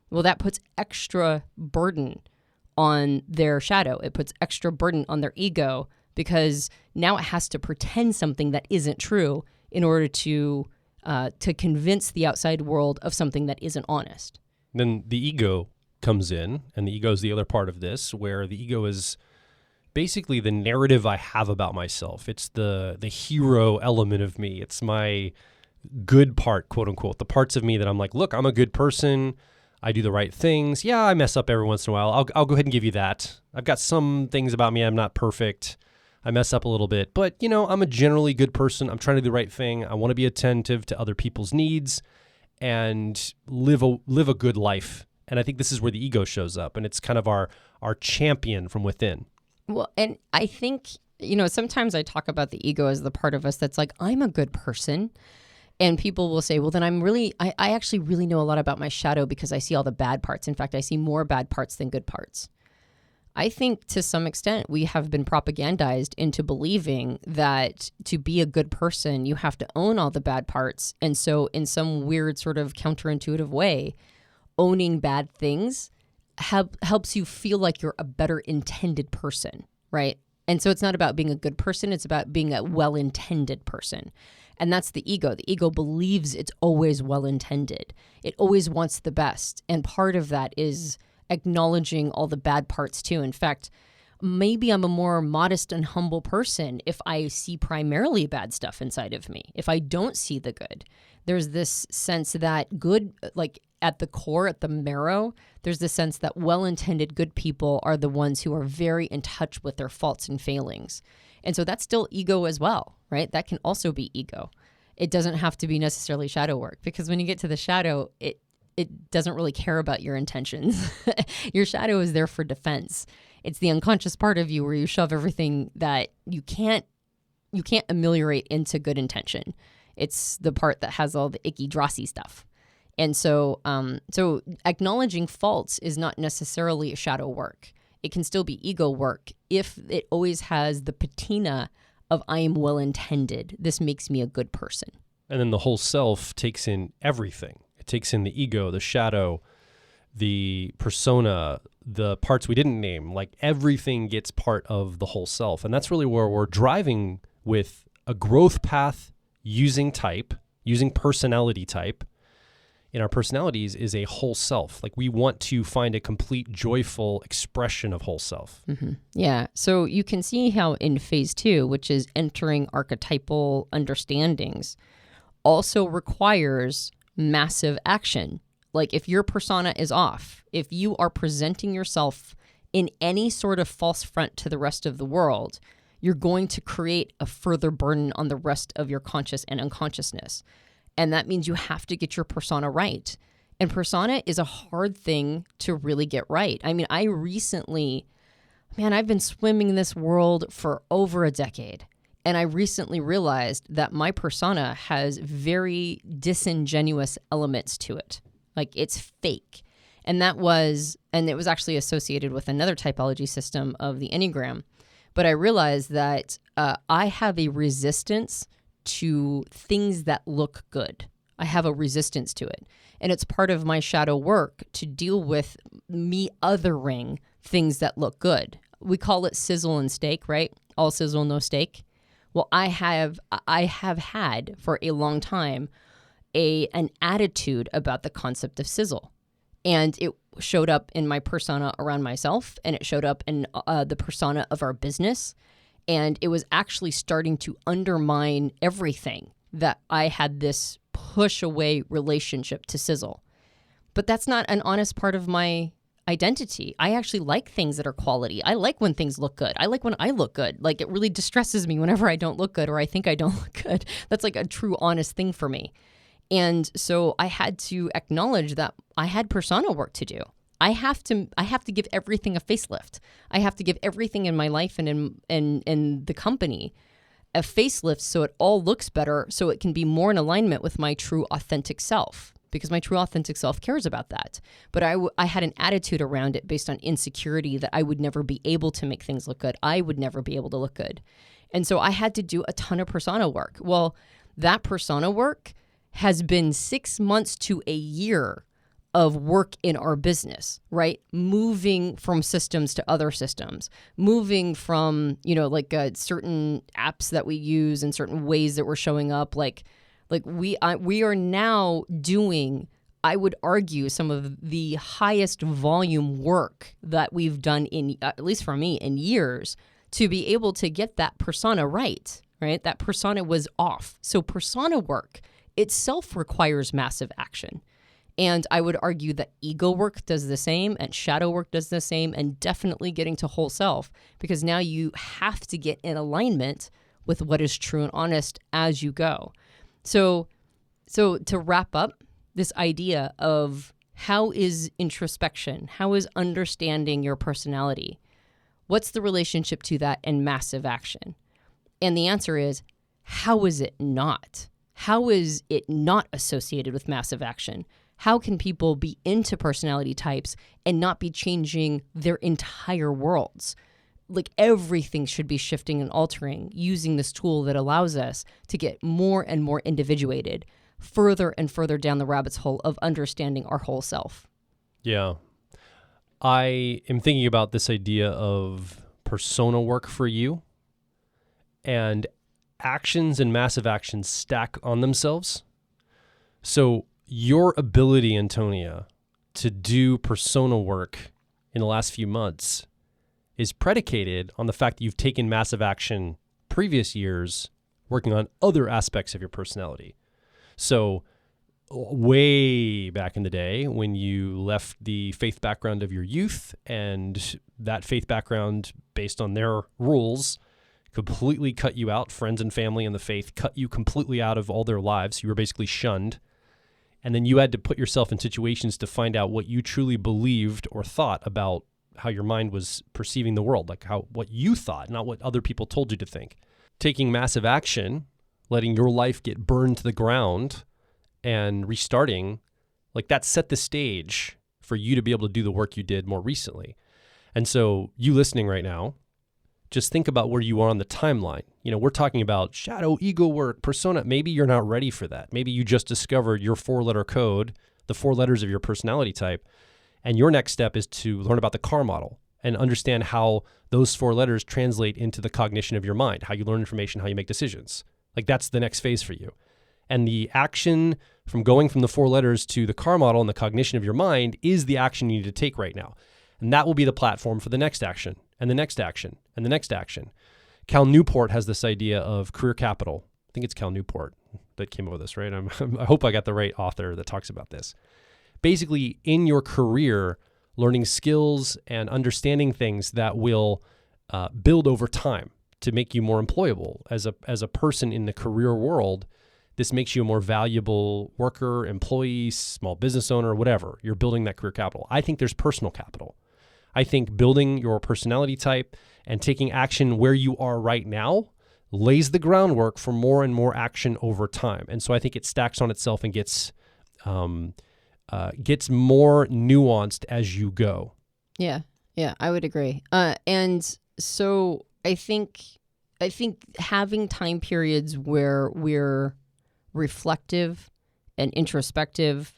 Well, that puts extra burden on their shadow. It puts extra burden on their ego because now it has to pretend something that isn't true in order to convince the outside world of something that isn't honest. Then the ego comes in, and the ego is the other part of this, where the ego is basically the narrative I have about myself. It's the hero element of me. It's my good part, quote unquote, the parts of me that I'm like, look, I'm a good person. I do the right things. Yeah, I mess up every once in a while. I'll go ahead and give you that. I've got some things about me. I'm not perfect. I mess up a little bit, but I'm a generally good person. I'm trying to do the right thing. I want to be attentive to other people's needs and live a good life. And I think this is where the ego shows up, and it's kind of our champion from within. Well, and I think, sometimes I talk about the ego as the part of us that's like, I'm a good person. And people will say, well, then I actually really know a lot about my shadow because I see all the bad parts. In fact, I see more bad parts than good parts. I think to some extent we have been propagandized into believing that to be a good person, you have to own all the bad parts. And so in some weird sort of counterintuitive way, owning bad things helps you feel like you're a better intended person, right? And so it's not about being a good person. It's about being a well-intended person. And that's the ego. The ego believes it's always well-intended. It always wants the best. And part of that is acknowledging all the bad parts too. In fact, maybe I'm a more modest and humble person if I see primarily bad stuff inside of me. If I don't see the good, there's this sense that good, like at the core, at the marrow, there's this sense that well-intended good people are the ones who are very in touch with their faults and failings. And so that's still ego as well, right? That can also be ego. It doesn't have to be necessarily shadow work, because when you get to the shadow, it doesn't really care about your intentions. Your shadow is there for defense. It's the unconscious part of you where you shove everything that you can't ameliorate into good intention. It's the part that has all the icky, drossy stuff. And so acknowledging faults is not necessarily a shadow work. It can still be ego work if it always has the patina of I am well-intended. This makes me a good person. And then the whole self takes in everything. It takes in the ego, the shadow, the persona, the parts we didn't name. Like everything gets part of the whole self. And that's really where we're driving with a growth path using personality type. In our personalities is a whole self. Like we want to find a complete joyful expression of whole self. Mm-hmm. Yeah. So you can see how in phase 2, which is entering archetypal understandings, also requires massive action. Like if your persona is off, if you are presenting yourself in any sort of false front to the rest of the world, you're going to create a further burden on the rest of your conscious and unconsciousness. And that means you have to get your persona right. And persona is a hard thing to really get right. I mean, I've been swimming in this world for over a decade. And I recently realized that my persona has very disingenuous elements to it. Like it's fake. And it was actually associated with another typology system of the Enneagram. But I realized that I have a resistance to things that look good. I have a resistance to it. And it's part of my shadow work to deal with me othering things that look good. We call it sizzle and steak, right? All sizzle, no steak. Well, I have had for a long time an attitude about the concept of sizzle. And it showed up in my persona around myself, and it showed up in the persona of our business. And it was actually starting to undermine everything that I had this push away relationship to sizzle. But that's not an honest part of my identity. I actually like things that are quality. I like when things look good. I like when I look good. Like it really distresses me whenever I don't look good or I think I don't look good. That's like a true honest thing for me. And so I had to acknowledge that I had persona work to do. I have to give everything a facelift. I have to give everything in my life and in the company a facelift so it all looks better, so it can be more in alignment with my true authentic self, because my true authentic self cares about that. But I had an attitude around it based on insecurity that I would never be able to make things look good. I would never be able to look good. And so I had to do a ton of persona work. Well, that persona work has been 6 months to a year of work in our business, right? Moving from systems to other systems, moving from, certain apps that we use and certain ways that we're showing up. Like we are now doing, I would argue, some of the highest volume work that we've done in, at least for me, in years, to be able to get that persona right? That persona was off. So persona work itself requires massive action. And I would argue that ego work does the same, and shadow work does the same, and definitely getting to whole self, because now you have to get in alignment with what is true and honest as you go. So to wrap up this idea of how is introspection, how is understanding your personality, what's the relationship to that and massive action? And the answer is, how is it not? How is it not associated with massive action? How can people be into personality types and not be changing their entire worlds? Like, everything should be shifting and altering using this tool that allows us to get more and more individuated, further and further down the rabbit's hole of understanding our whole self. Yeah. I am thinking about this idea of persona work for you, and actions and massive actions stack on themselves. So your ability, Antonia, to do persona work in the last few months is predicated on the fact that you've taken massive action previous years working on other aspects of your personality. So way back in the day, when you left the faith background of your youth, and that faith background, based on their rules, completely cut you out, friends and family in the faith cut you completely out of all their lives. You were basically shunned. And then you had to put yourself in situations to find out what you truly believed or thought about how your mind was perceiving the world, like what you thought, not what other people told you to think. Taking massive action, letting your life get burned to the ground and restarting, like, that set the stage for you to be able to do the work you did more recently. And so you listening right now, just think about where you are on the timeline. You know, we're talking about shadow, ego work, persona. Maybe you're not ready for that. Maybe you just discovered your 4-letter code, the 4 letters of your personality type. And your next step is to learn about the CAR model and understand how those 4 letters translate into the cognition of your mind, how you learn information, how you make decisions. Like, that's the next phase for you. And the action from going from the 4 letters to the CAR model and the cognition of your mind is the action you need to take right now. And that will be the platform for the next action, and the next action, and the next action. Cal Newport has this idea of career capital. I think it's Cal Newport that came up with this, right? I hope I got the right author that talks about this. Basically, in your career, learning skills and understanding things that will build over time to make you more employable as a person in the career world. This makes you a more valuable worker, employee, small business owner, whatever. You're building that career capital. I think there's personal capital. I think building your personality type and taking action where you are right now lays the groundwork for more and more action over time. And so I think it stacks on itself and gets more nuanced as you go. Yeah, I would agree. And so I think having time periods where we're reflective and introspective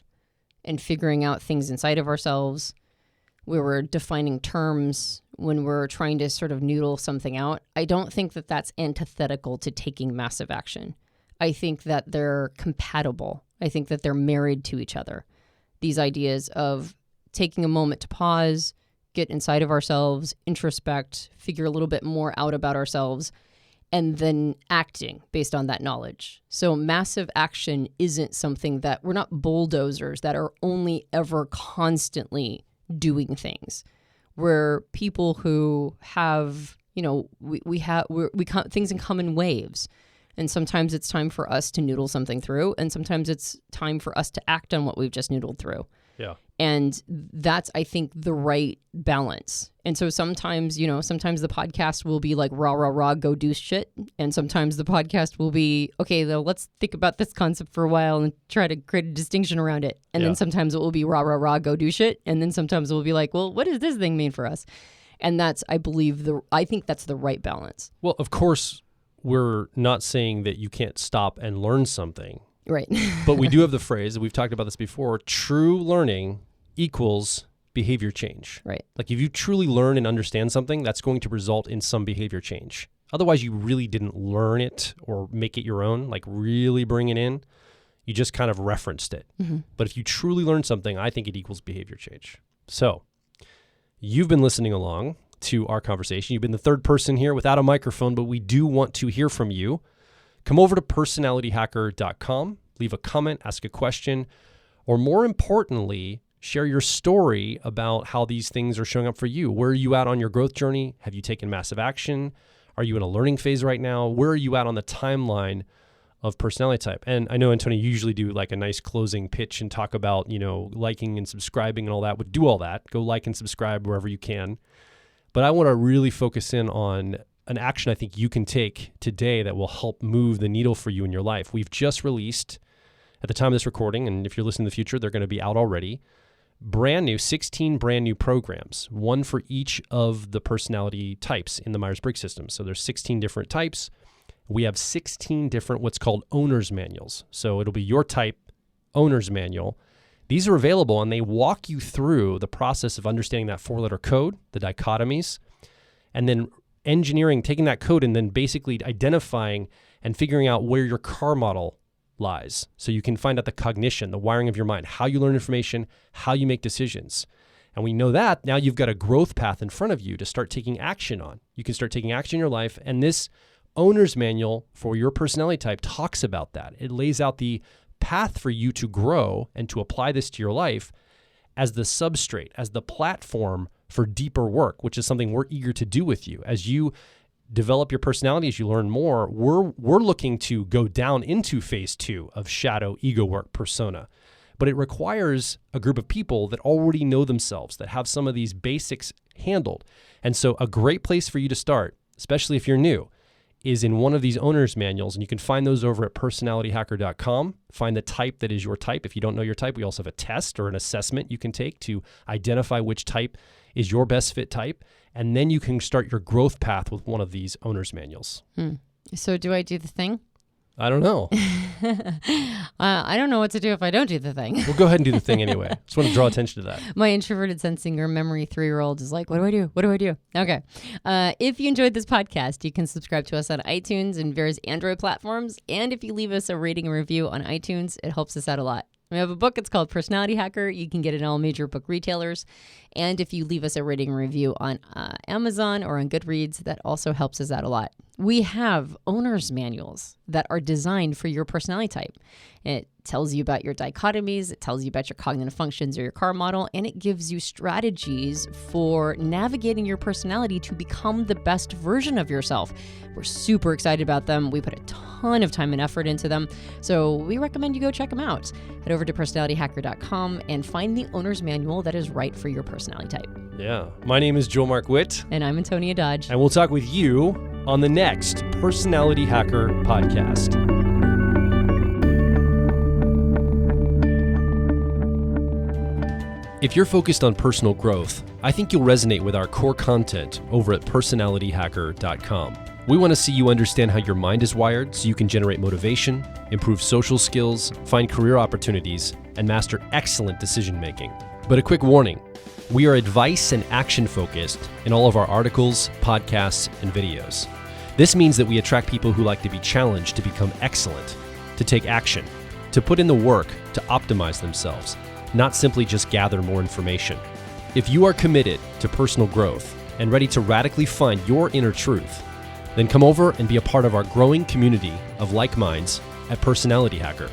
and figuring out things inside of ourselves, where we're defining terms, when we're trying to sort of noodle something out, I don't think that that's antithetical to taking massive action. I think that they're compatible. I think that they're married to each other. These ideas of taking a moment to pause, get inside of ourselves, introspect, figure a little bit more out about ourselves, and then acting based on that knowledge. So massive action isn't something that, we're not bulldozers that are only ever constantly doing things. We're people who have, things come in waves. And sometimes it's time for us to noodle something through, and sometimes it's time for us to act on what we've just noodled through. Yeah. And that's, I think, the right balance. And so sometimes the podcast will be like, rah, rah, rah, go do shit. And sometimes the podcast will be, okay, though, let's think about this concept for a while and try to create a distinction around it. And then sometimes it will be rah, rah, rah, go do shit. And then sometimes it will be like, well, what does this thing mean for us? And that's, I think that's the right balance. Well, of course, we're not saying that you can't stop and learn something. Right. But we do have the phrase, we've talked about this before, true learning equals behavior change. Right. Like, if you truly learn and understand something, that's going to result in some behavior change. Otherwise, you really didn't learn it or make it your own, like really bring it in. You just kind of referenced it. Mm-hmm. But if you truly learn something, I think it equals behavior change. So you've been listening along to our conversation. You've been the third person here without a microphone, but we do want to hear from you. Come over to personalityhacker.com. leave a comment, ask a question, or more importantly, share your story about how these things are showing up for you. Where are you at on your growth journey? Have you taken massive action? Are you in a learning phase right now? Where are you at on the timeline of personality type? And I know, Antonia, you usually do like a nice closing pitch and talk about, liking and subscribing and all that. But do all that. Go like and subscribe wherever you can. But I want to really focus in on an action I think you can take today that will help move the needle for you in your life. We've just released, at the time of this recording, and if you're listening in the future, they're going to be out already, 16 brand new programs, one for each of the personality types in the Myers-Briggs system. So there's 16 different types. We have 16 different what's called owner's manuals. So it'll be your type owner's manual. These are available, and they walk you through the process of understanding that 4-letter code, the dichotomies, and then taking that code and then basically identifying and figuring out where your car model lies. So you can find out the cognition, the wiring of your mind, how you learn information, how you make decisions. And we know that now you've got a growth path in front of you to start taking action on. You can start taking action in your life. And this owner's manual for your personality type talks about that. It lays out the path for you to grow and to apply this to your life as the substrate, as the platform for deeper work, which is something we're eager to do with you. As you develop your personality, as you learn more, we're looking to go down into phase 2 of shadow ego work persona. But it requires a group of people that already know themselves, that have some of these basics handled. And so a great place for you to start, especially if you're new, is in one of these owner's manuals. And you can find those over at personalityhacker.com. Find the type that is your type. If you don't know your type, we also have a test or an assessment you can take to identify which type is your best fit type. And then you can start your growth path with one of these owner's manuals. So do I do the thing? I don't know. I don't know what to do if I don't do the thing. We'll go ahead and do the thing anyway. Just want to draw attention to that. My introverted sensing or memory 3-year-old is like, what do I do? What do I do? Okay. If you enjoyed this podcast, you can subscribe to us on iTunes and various Android platforms. And if you leave us a rating and review on iTunes, it helps us out a lot. We have a book. It's called Personality Hacker. You can get it in all major book retailers. And if you leave us a rating and review on Amazon or on Goodreads, that also helps us out a lot. We have owner's manuals that are designed for your personality type. It tells you about your dichotomies, it tells you about your cognitive functions or your car model, and it gives you strategies for navigating your personality to become the best version of yourself. We're super excited about them. We put a ton of time and effort into them, so we recommend you go check them out. Head over to personalityhacker.com and find the owner's manual that is right for your personality type. Yeah. My name is Joel Mark Witt. And I'm Antonia Dodge. And we'll talk with you on the next Personality Hacker podcast. If you're focused on personal growth, I think you'll resonate with our core content over at personalityhacker.com. We want to see you understand how your mind is wired so you can generate motivation, improve social skills, find career opportunities, and master excellent decision making. But a quick warning, we are advice and action focused in all of our articles, podcasts, and videos. This means that we attract people who like to be challenged to become excellent, to take action, to put in the work to optimize themselves, not simply just gather more information. If you are committed to personal growth and ready to radically find your inner truth, then come over and be a part of our growing community of like minds at Personality Hacker.